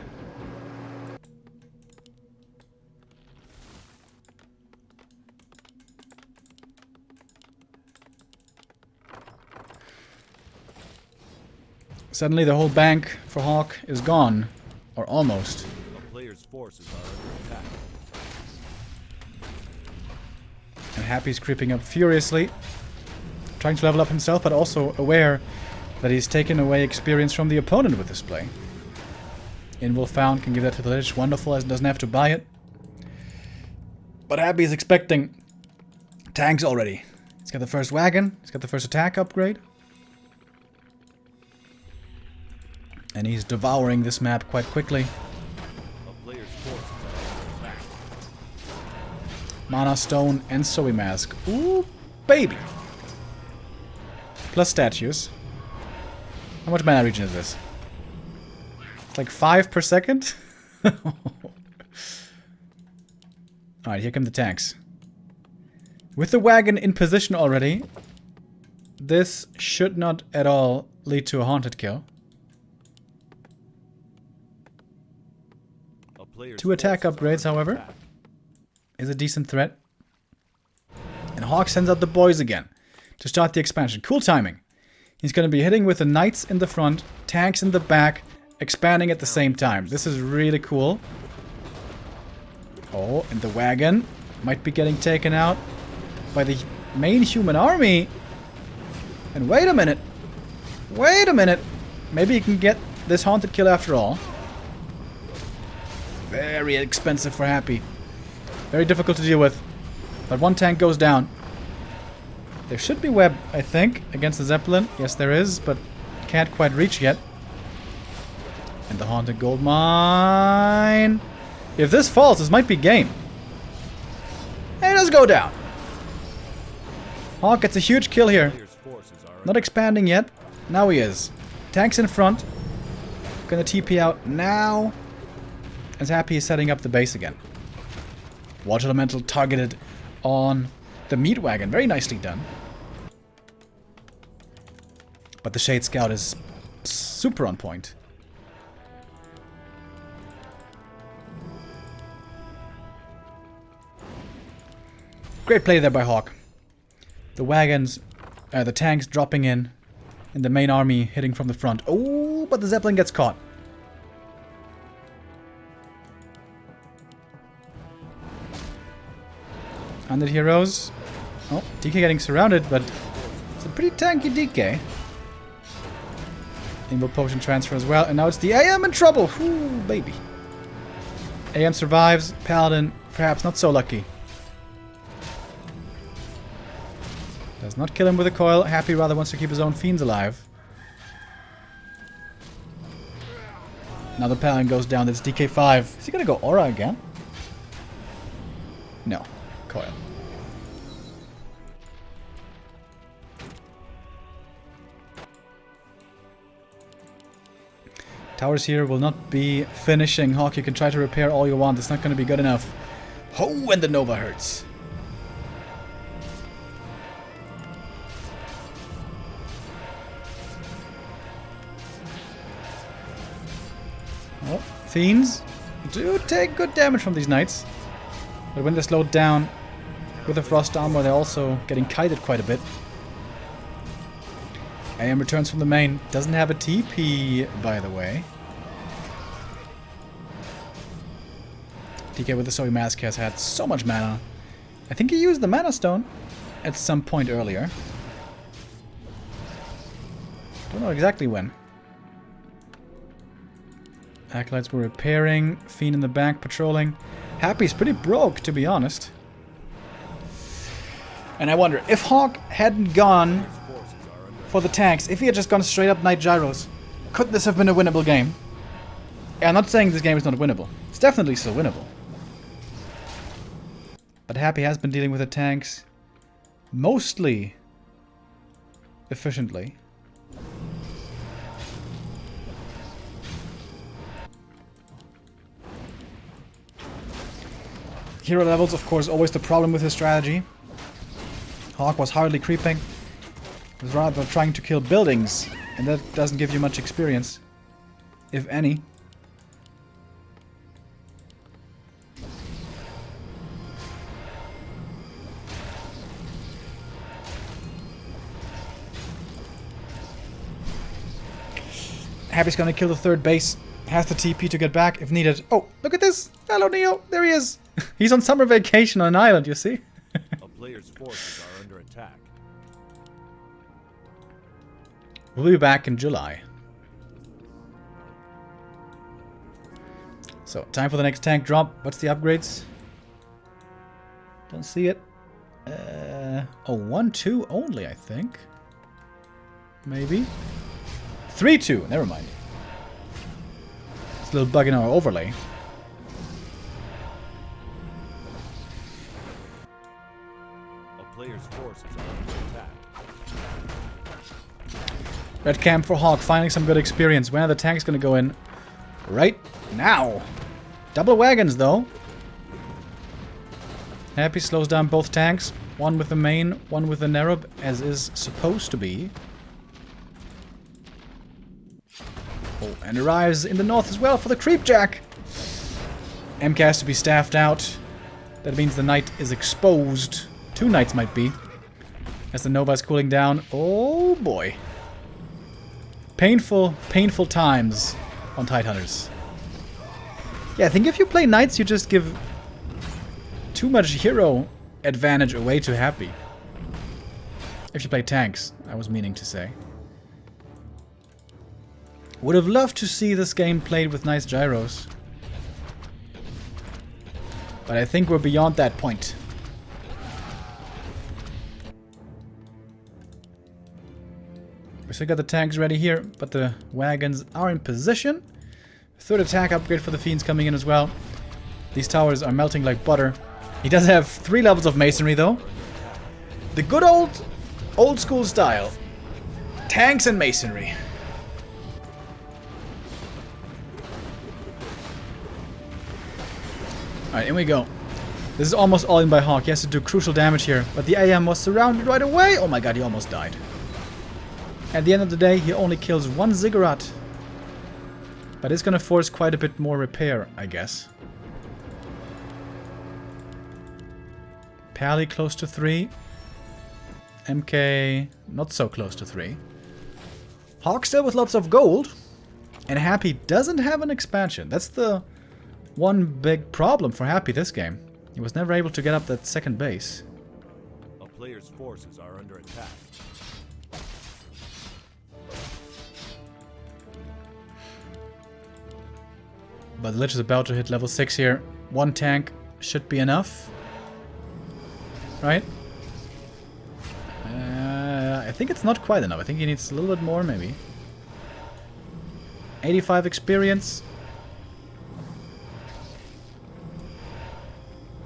Suddenly the whole bank for HawK is gone. Or almost. The player's forces are under attack. And Happy's creeping up furiously. Trying to level up himself, but also aware that he's taken away experience from the opponent with this play. Invul found, can give that to the Lich. Wonderful, as doesn't have to buy it. But Happy is expecting tanks already. He's got the first wagon. He's got the first attack upgrade. And he's devouring this map quite quickly. A player's forces are under attack. Mana Stone and Zoe Mask. Ooh, baby. Plus statues. How much mana regen is this? It's like 5 per second? Alright, here come the tanks. With the wagon in position already, this should not at all lead to a haunted kill. 2 attack upgrades, however, is a decent threat. And HawK sends out the boys again to start the expansion. Cool timing. He's going to be hitting with the knights in the front, tanks in the back, expanding at the same time. This is really cool. Oh, and the wagon might be getting taken out by the main human army. And wait a minute. Wait a minute. Maybe he can get this haunted kill after all. Very expensive for Happy. Very difficult to deal with. But one tank goes down. There should be web, I think, against the Zeppelin. Yes, there is, but can't quite reach yet. And the Haunted Gold Mine. If this falls, this might be game. And it does go down. HawK gets a huge kill here. Not expanding yet. Now he is. Tanks in front. Gonna TP out now. As Happy is setting up the base again. Water Elemental targeted on the meat wagon. Very nicely done. But the Shade Scout is super on point. Great play there by HawK. The wagons, the tanks dropping in, and the main army hitting from the front. Oh, but the Zeppelin gets caught. Undead heroes. Oh, DK getting surrounded, but it's a pretty tanky DK. Invo potion transfer as well, and now it's the AM in trouble. Ooh, baby. AM survives. Paladin, perhaps not so lucky. Does not kill him with a coil. Happy rather wants to keep his own fiends alive. Now the Paladin goes down. That's DK5. Is he gonna go Aura again? No. Coil. Towers here will not be finishing. HawK, you can try to repair all you want. It's not going to be good enough. Oh, and the Nova hurts. Oh, Fiends do take good damage from these knights. But when they're slowed down with the Frost Armor, they're also getting kited quite a bit. AM returns from the main. Doesn't have a TP, by the way. DK with the Soy Mask has had so much mana. I think he used the Mana Stone at some point earlier. Don't know exactly when. Acolytes were repairing. Fiend in the back patrolling. Happy's pretty broke, to be honest. And I wonder, if HawK hadn't gone for the tanks, if he had just gone straight up Knight Gyros, could this have been a winnable game? Yeah, I'm not saying this game is not winnable. It's definitely still winnable. But Happy has been dealing with the tanks mostly efficiently. Hero levels, of course, always the problem with his strategy. HawK was hardly creeping. He was rather trying to kill buildings, and that doesn't give you much experience, if any. Happy's gonna kill the third base. Has the TP to get back if needed. Oh, look at this! Hello, Neo! There he is! He's on summer vacation on an island, you see? A player's forces are under attack. We'll be back in July. So, time for the next tank drop. What's the upgrades? Don't see it. Oh, 1-2 only, I think. Maybe. 3-2, never mind. It's a little bug in our overlay. A player's forces are under attack. Red camp for HawK, finding some good experience. When are the tanks gonna go in? Right now. Double wagons, though. Happy slows down both tanks. One with the main, one with the Nerub, as is supposed to be. Oh, and arrives in the north as well for the Creepjack. MK has to be staffed out. That means the knight is exposed. Two knights might be. As the Nova is cooling down. Oh boy. Painful, painful times on Tidehunters. Yeah, I think if you play knights, you just give too much hero advantage away to Happy. If you play tanks, I was meaning to say. Would have loved to see this game played with nice gyros. But I think we're beyond that point. We still got the tanks ready here, but the wagons are in position. Third attack upgrade for the fiends coming in as well. These towers are melting like butter. He does have 3 levels of masonry though. The good old school style. Tanks and masonry. Alright, in we go. This is almost all in by HawK. He has to do crucial damage here. But the AM was surrounded right away. Oh my god, he almost died. At the end of the day, he only kills 1 ziggurat. But it's gonna force quite a bit more repair, I guess. Pally close to 3. MK not so close to 3. HawK still with lots of gold. And Happy doesn't have an expansion. That's the one big problem for Happy this game. He was never able to get up that second base. A player's forces are under attack. But the Lich is about to hit level 6 here. 1 tank should be enough. Right? I think it's not quite enough. I think he needs a little bit more, maybe. 85 experience.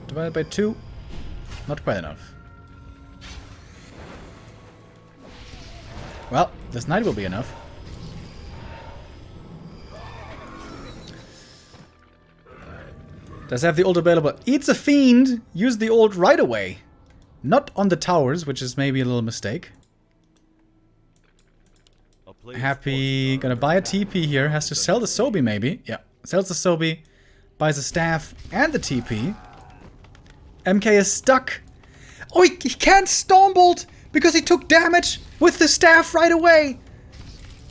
Divided by 2. Not quite enough. Well, this knight will be enough. Does have the ult available. Eats a fiend. Use the ult right away. Not on the towers, which is maybe a little mistake. Happy gonna buy a TP here. Has to sell the Sobi maybe. Yeah. Sells the Sobi. Buys a staff and the TP. MK is stuck. Oh, he can't Stormbolt because he took damage with the staff right away.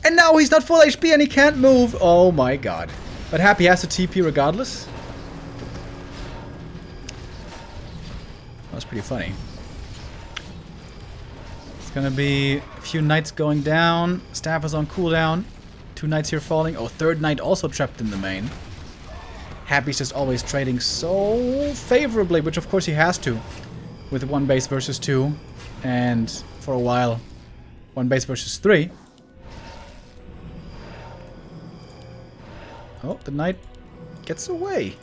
And now he's not full HP and he can't move. Oh my god. But Happy has a TP regardless. That's pretty funny. It's gonna be a few knights going down. Staff is on cooldown. 2 knights here falling. Oh, 3rd knight also trapped in the main. Happy's just always trading so favorably, which of course he has to. With 1 base versus 2. And for a while, 1 base versus 3. Oh, the knight gets away.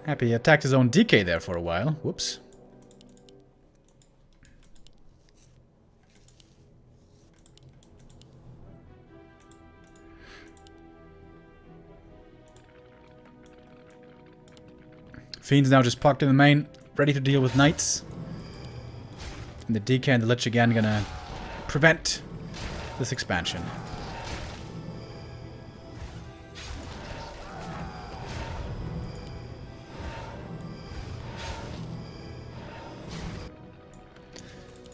Happy attacked his own DK there for a while. Whoops. Fiend's now just parked in the main, ready to deal with knights. And the DK and the Lich again gonna prevent this expansion.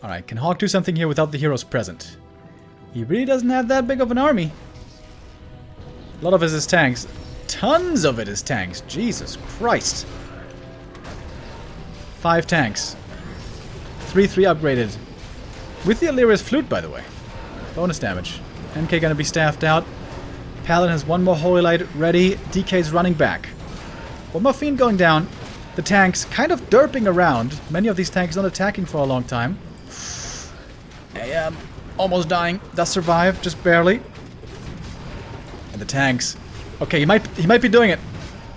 Alright, can HawK do something here without the heroes present? He really doesn't have that big of an army. A lot of it is tanks. Tons of it is tanks. Jesus Christ. 5 tanks. 3-3 upgraded. With the Illyria's Flute, by the way. Bonus damage. MK gonna be staffed out. Paladin has 1 more Holy Light ready. DK's running back. 1 more Fiend going down. The tanks kind of derping around. Many of these tanks not attacking for a long time. Almost dying. Does survive, just barely. And the tanks. Okay, he might be doing it.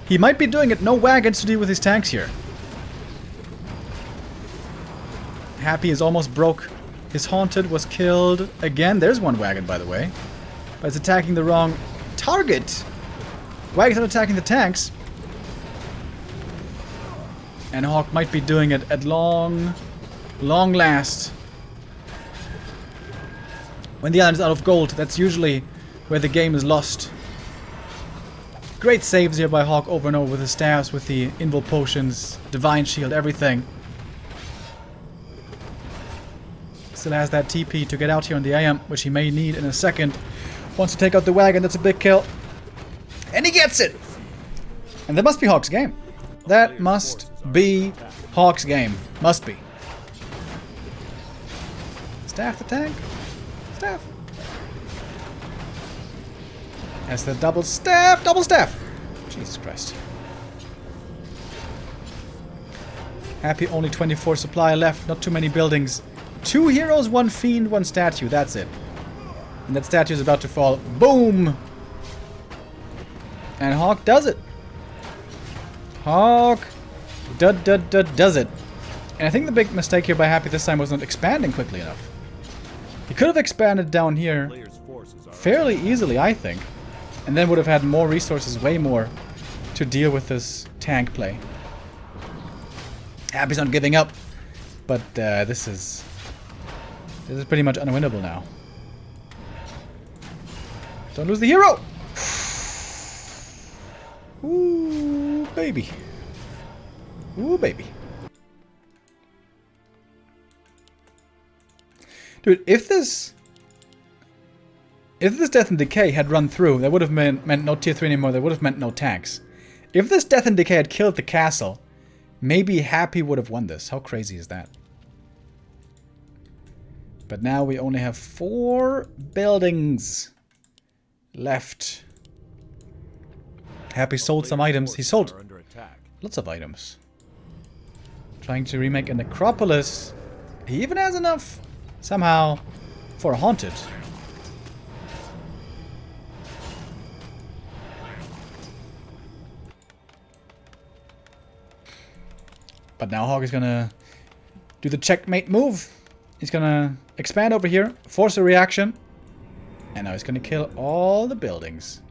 He might be doing it. No wagons to deal with his tanks here. Happy is almost broke. His Haunted was killed again. There's 1 wagon, by the way. But it's attacking the wrong target. Wagons are attacking the tanks. And HawK might be doing it at long last. When the island is out of gold, that's usually where the game is lost. Great saves here by HawK over and over with the staffs, with the invul potions, divine shield, everything. Still has that TP to get out here on the AM, which he may need in a second. Wants to take out the wagon, that's a big kill. And he gets it! And that must be HawK's game. That must be HawK's game. Must be. Staff the tank. Staff. That's the double staff. Double staff. Jesus Christ. Happy only 24 supply left. Not too many buildings. 2 heroes, 1 fiend, 1 statue. That's it. And that statue is about to fall. Boom! And HawK does it. HawK does it. And I think the big mistake here by Happy this time was not expanding quickly enough. He could have expanded down here fairly easily, I think. And then would have had more resources, way more, to deal with this tank play. Happy's not giving up. But this is pretty much unwinnable now. Don't lose the hero! Ooh, baby. Ooh, baby. Dude, if this Death and Decay had run through, that would have meant no tier 3 anymore, that would have meant no tanks. If this Death and Decay had killed the castle, maybe Happy would have won this. How crazy is that? But now we only have 4 buildings left. Happy sold some items. He sold lots of items. Trying to remake a necropolis. He even has enough, somehow, for a haunted. But now HawK is gonna do the checkmate move. He's gonna expand over here, force a reaction, and now he's gonna kill all the buildings.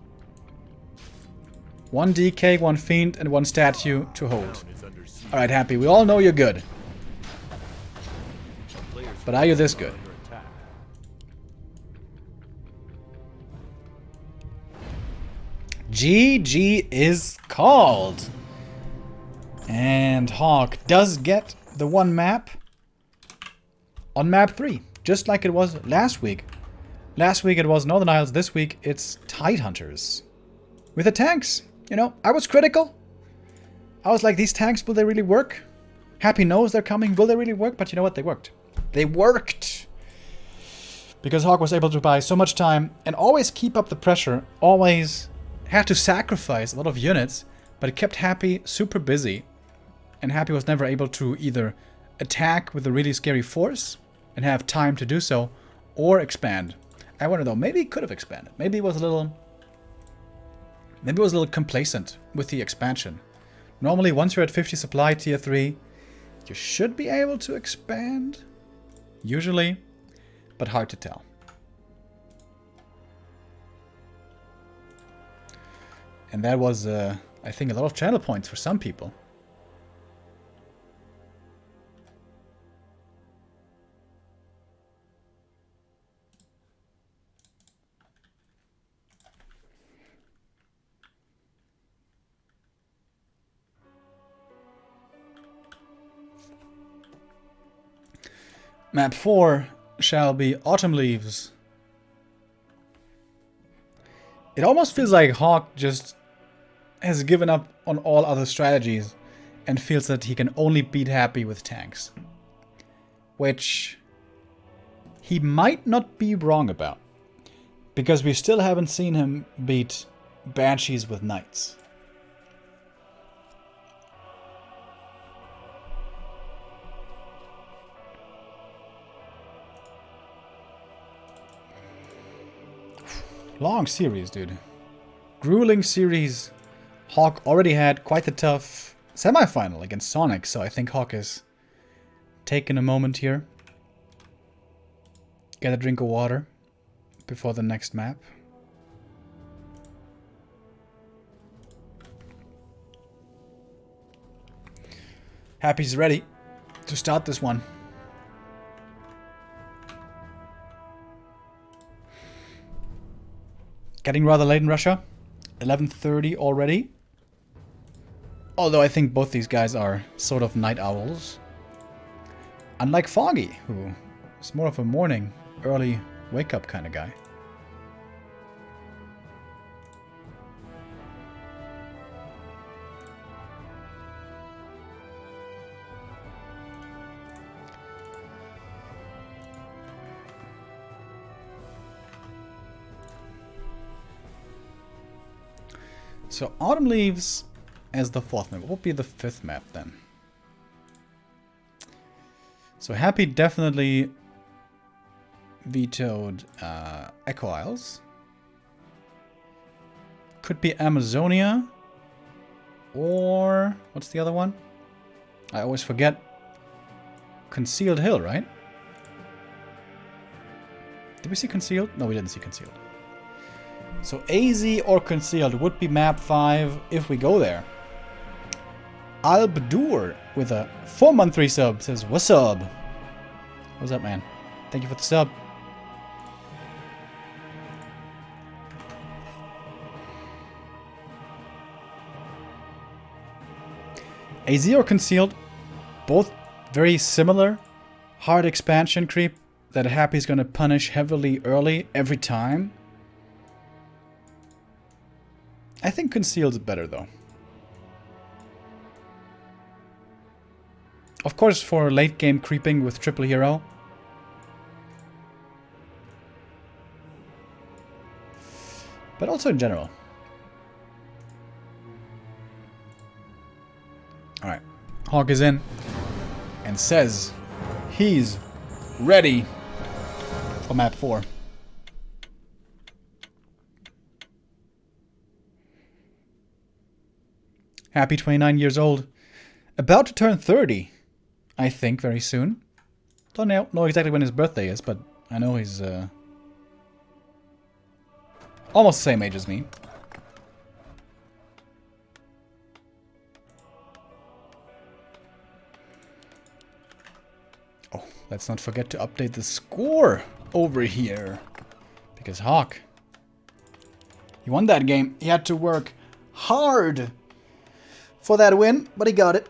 1 DK, 1 Fiend, and 1 Statue to hold. Alright, Happy, we all know you're good. But are you this good? GG is called. And HawK does get the 1 map on map 3, just like it was last week. Last week it was Northern Isles, this week it's Tidehunters. With the tanks, you know, I was critical. I was like, these tanks, will they really work? Happy knows they're coming, will they really work? But you know what, they worked. They worked! Because HawK was able to buy so much time and always keep up the pressure, always had to sacrifice a lot of units, but it kept Happy super busy. And Happy was never able to either attack with a really scary force and have time to do so, or expand. I wonder though, maybe he could have expanded. Maybe he was a little complacent with the expansion. Normally, once you're at 50 supply tier 3, you should be able to expand. Usually, but hard to tell. And that was, I think, a lot of channel points for some people. Map 4 shall be Autumn Leaves. It almost feels like HawK just has given up on all other strategies and feels that he can only beat Happy with tanks. Which he might not be wrong about. Because we still haven't seen him beat Banshees with Knights. Long series, dude. Grueling series. HawK already had quite the tough semi-final against Sonic, so I think HawK is taking a moment here. Get a drink of water before the next map. Happy's ready to start this one. Getting rather late in Russia. 11:30 already. Although I think both these guys are sort of night owls. Unlike Foggy, who is more of a morning, early wake-up kind of guy. So Autumn Leaves as the 4th map. What would be the 5th map then? So Happy definitely vetoed Echo Isles. Could be Amazonia. Or what's the other one? I always forget. Concealed Hill, right? Did we see Concealed? No, we didn't see Concealed. So AZ or Concealed would be map 5 if we go there. Albdur with a 4-month resub says, "What's up?" What's up, man? Thank you for the sub. AZ or Concealed, both very similar. Hard expansion creep that Happy's gonna punish heavily early every time. I think Concealed's better though. Of course, for late game creeping with Triple Hero. But also in general. Alright. HawK is in. And says he's ready for map 4. Happy 29 years old. About to turn 30. I think very soon. Don't know exactly when his birthday is, but I know he's almost the same age as me. Oh, let's not forget to update the score over here. Because HawK, he won that game. He had to work hard for that win, but he got it.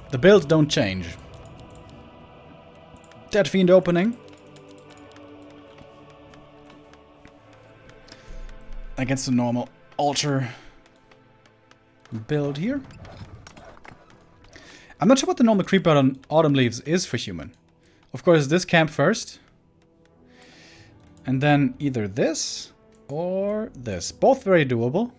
The builds don't change. Dead Fiend opening. Against the normal altar build here. I'm not sure what the normal creep out on Autumn Leaves is for human. Of course, this camp first. And then either this or this. Both very doable.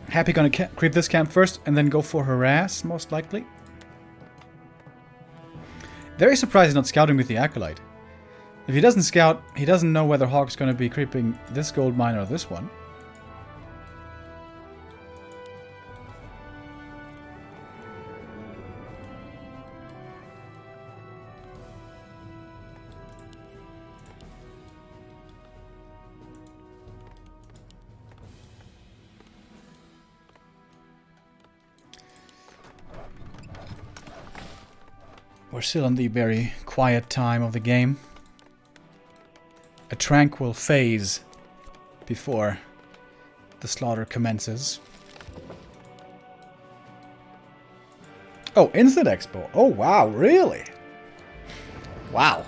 Happy gonna creep this camp first and then go for harass, most likely. Very surprised he's not scouting with the Acolyte. If he doesn't scout, he doesn't know whether HawK's gonna be creeping this gold mine or this one. We're still in the very quiet time of the game. A tranquil phase before the slaughter commences. Oh, Instant Expo. Oh, wow, really? Wow.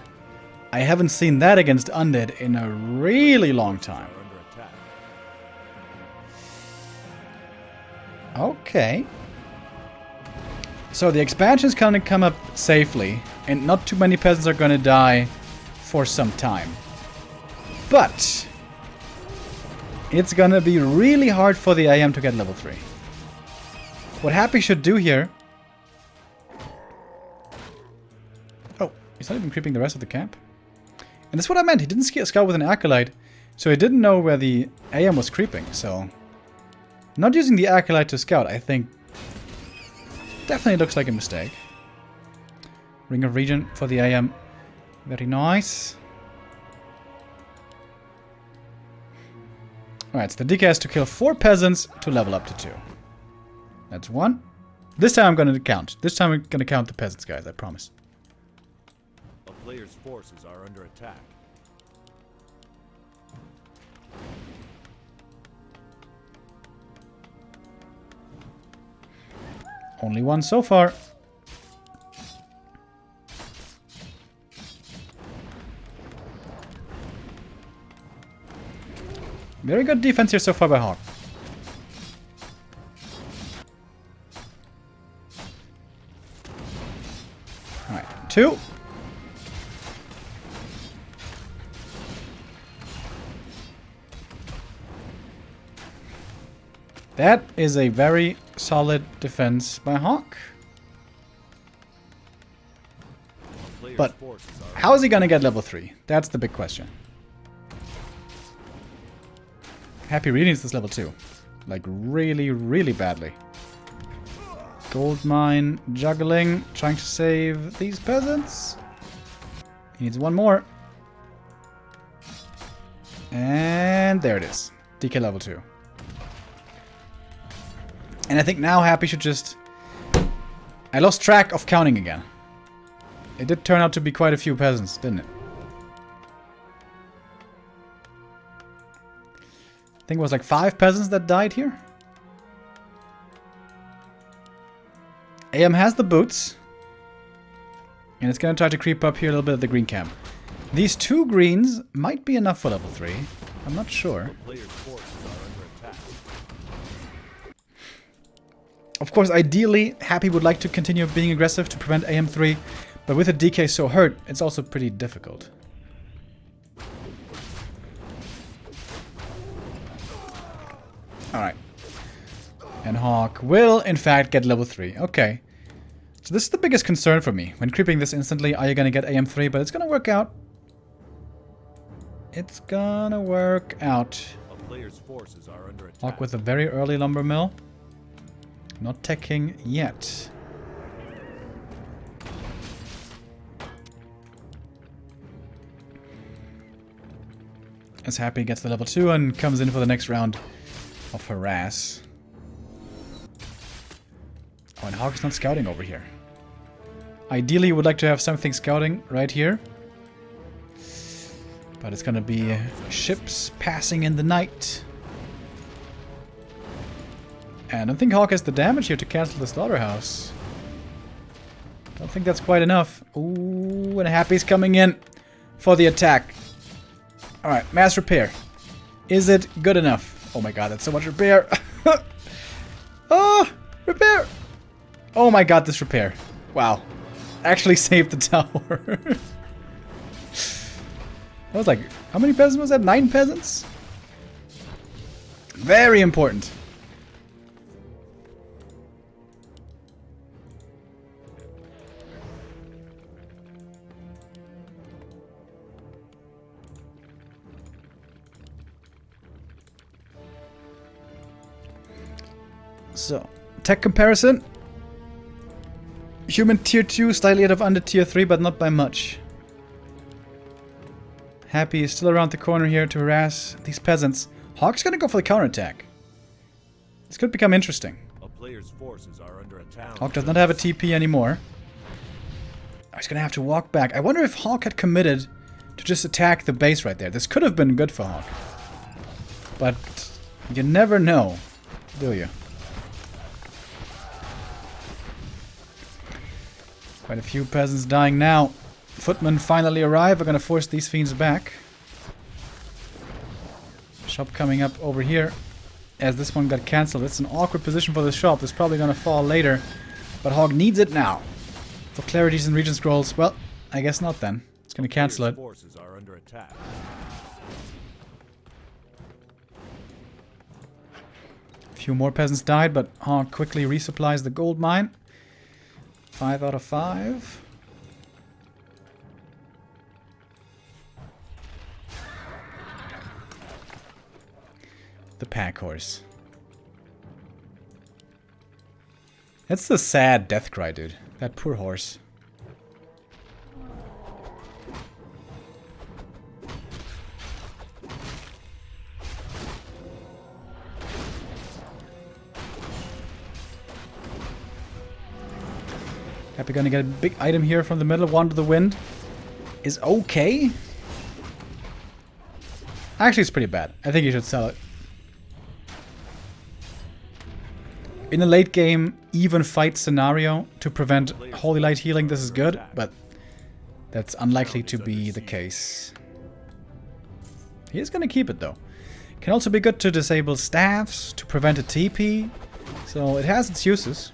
I haven't seen that against Undead in a really long time. Okay. So the expansion's gonna come up safely, and not too many peasants are gonna die for some time. But it's gonna be really hard for the AM to get level 3. What Happy should do here... Oh, he's not even creeping the rest of the camp. And that's what I meant, he didn't scout with an Acolyte, so he didn't know where the AM was creeping, so... Not using the Acolyte to scout, I think... Definitely looks like a mistake. Ring of Region for the AM. Very nice. Alright, so the DK has to kill 4 peasants to level up to 2. That's 1. This time I'm going to count. This time I'm going to count the peasants, guys, I promise. A player's forces are under attack. Only 1 so far. Very good defense here so far by HawK. 2. That is a very solid defense by HawK. But how is he gonna get level 3? That's the big question. Happy really needs this level 2. Like really, really badly. Gold mine, juggling, trying to save these peasants. He needs one more. And there it is. DK level 2. And I think now Happy should just... I lost track of counting again. It did turn out to be quite a few peasants, didn't it? I think it was like 5 peasants that died here. AM has the boots. And it's going to try to creep up here a little bit at the green camp. These 2 greens might be enough for level 3. I'm not sure. Of course, ideally, Happy would like to continue being aggressive to prevent AM3. But with a DK so hurt, it's also pretty difficult. Alright. And HawK will, in fact, get level 3. Okay. So this is the biggest concern for me. When creeping this instantly, are you going to get AM3? But it's going to work out. It's going to work out. HawK with a very early lumber mill. Not teching yet. As Happy gets the level 2 and comes in for the next round of harass. Oh, and HawK is not scouting over here. Ideally, you would like to have something scouting right here. But it's gonna be ships passing in the night. And I don't think HawK has the damage here to cancel the slaughterhouse. Don't think that's quite enough. Ooh, and Happy's coming in for the attack. Alright, mass repair. Is it good enough? Oh my god, that's so much repair. Oh, repair. Oh my god, this repair. Wow. Actually saved the tower. That was like, how many peasants was that? 9 peasants? Very important. So, tech comparison. Human tier 2, slightly out of under tier 3, but not by much. Happy is still around the corner here to harass these peasants. HawK's gonna go for the counterattack. This could become interesting. A player's forces are under attack. HawK does not have a TP anymore. Oh, he's gonna have to walk back. I wonder if HawK had committed to just attack the base right there. This could have been good for HawK. But you never know, do you? Quite a few peasants dying now. Footmen finally arrive. We're gonna force these fiends back. Shop coming up over here. As this one got cancelled. It's an awkward position for the shop. It's probably gonna fall later. But HawK needs it now. For clarities and region scrolls. Well, I guess not then. It's gonna cancel it. Forces are under attack. A few more peasants died, but HawK quickly resupplies the gold mine. 5 out of 5. The pack horse. That's the sad death cry, dude. That poor horse. Happy gonna get a big item here from the middle. Wander the Wind is okay. Actually, it's pretty bad. I think you should sell it. In a late game, even fight scenario to prevent Holy Light healing, this is good, but that's unlikely to be the case. He is gonna keep it though. Can also be good to disable staffs, to prevent a TP, so it has its uses.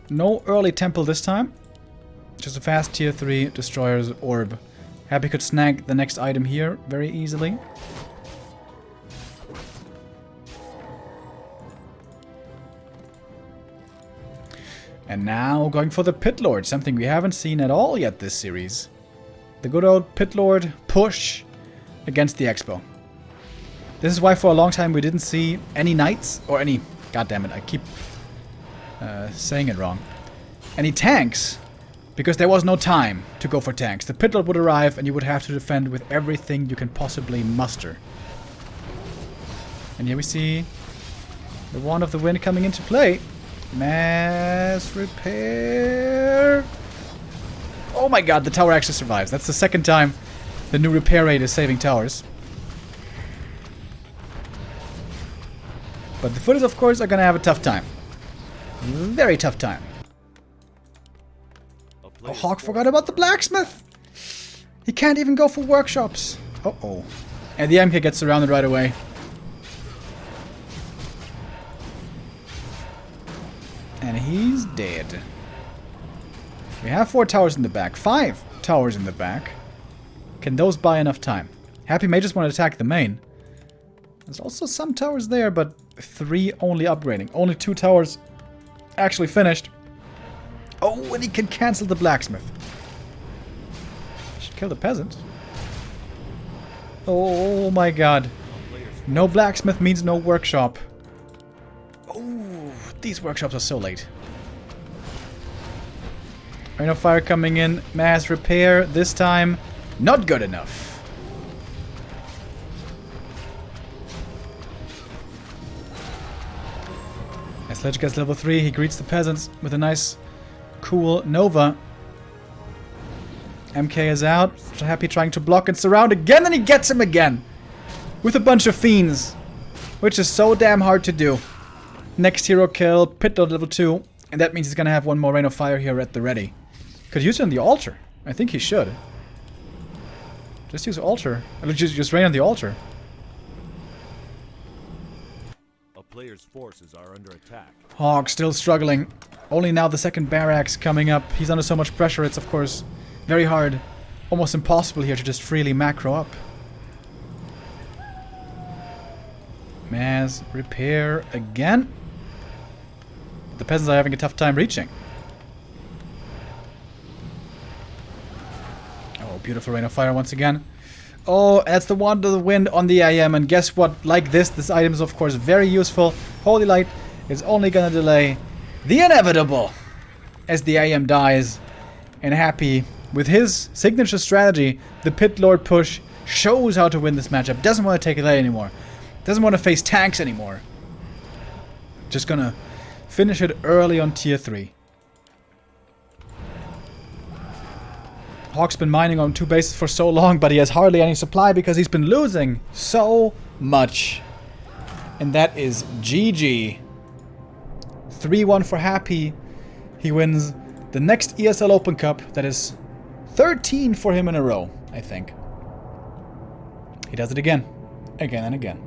No early temple this time. Just a fast tier 3 destroyer's orb. Happy could snag the next item here very easily. And now going for the Pit Lord, something we haven't seen at all yet this series. The good old Pit Lord push against the Expo. This is why for a long time we didn't see any knights, or any, goddammit, I keep saying it wrong, any tanks, because there was no time to go for tanks. The Pit Lord would arrive and you would have to defend with everything you can possibly muster. And here we see the Wand of the Wind coming into play. Mass repair. Oh my god, the tower actually survives. That's the second time the new repair rate is saving towers. But the Footers, of course, are gonna have a tough time. Very tough time. Oh, HawK forgot about the blacksmith. He can't even go for workshops. Uh-oh. And the MK gets surrounded right away. And he's dead. We have 4 towers in the back. 5 towers in the back. Can those buy enough time? Happy may just want to attack the main. There's also some towers there, but 3 only upgrading. Only 2 towers actually finished. Oh, and he can cancel the blacksmith. Should kill the peasant. Oh my god. No blacksmith means no workshop. Oh, these workshops are so late. Rain of Fire coming in. Mass repair. This time, not good enough. As Ledge gets level 3, he greets the peasants with a nice, cool Nova. MK is out. Happy trying to block and surround again, and he gets him again. With a bunch of fiends. Which is so damn hard to do. Next hero kill, Pit Lord level 2. And that means he's gonna have one more Rain of Fire here at the ready. Could use it on the altar. I think he should. Just use altar. Just rain on the altar. A player's forces are under attack. HawK still struggling. Only now the second barracks coming up. He's under so much pressure, it's of course very hard. Almost impossible here to just freely macro up. Mass repair again. The peasants are having a tough time reaching. Oh, beautiful Rain of Fire once again. Oh, that's the Wand of the Wind on the IM. And guess what? Like this item is of course very useful. Holy Light is only gonna delay the inevitable as the IM dies. And Happy, with his signature strategy, the Pit Lord push, shows how to win this matchup. Doesn't want to take it late anymore. Doesn't want to face tanks anymore. Just gonna finish it early on tier 3. HawK's been mining on 2 bases for so long, but he has hardly any supply because he's been losing so much. And that is GG. 3-1 for Happy. He wins the next ESL Open Cup. That is 13 for him in a row, I think. He does it again. Again and again.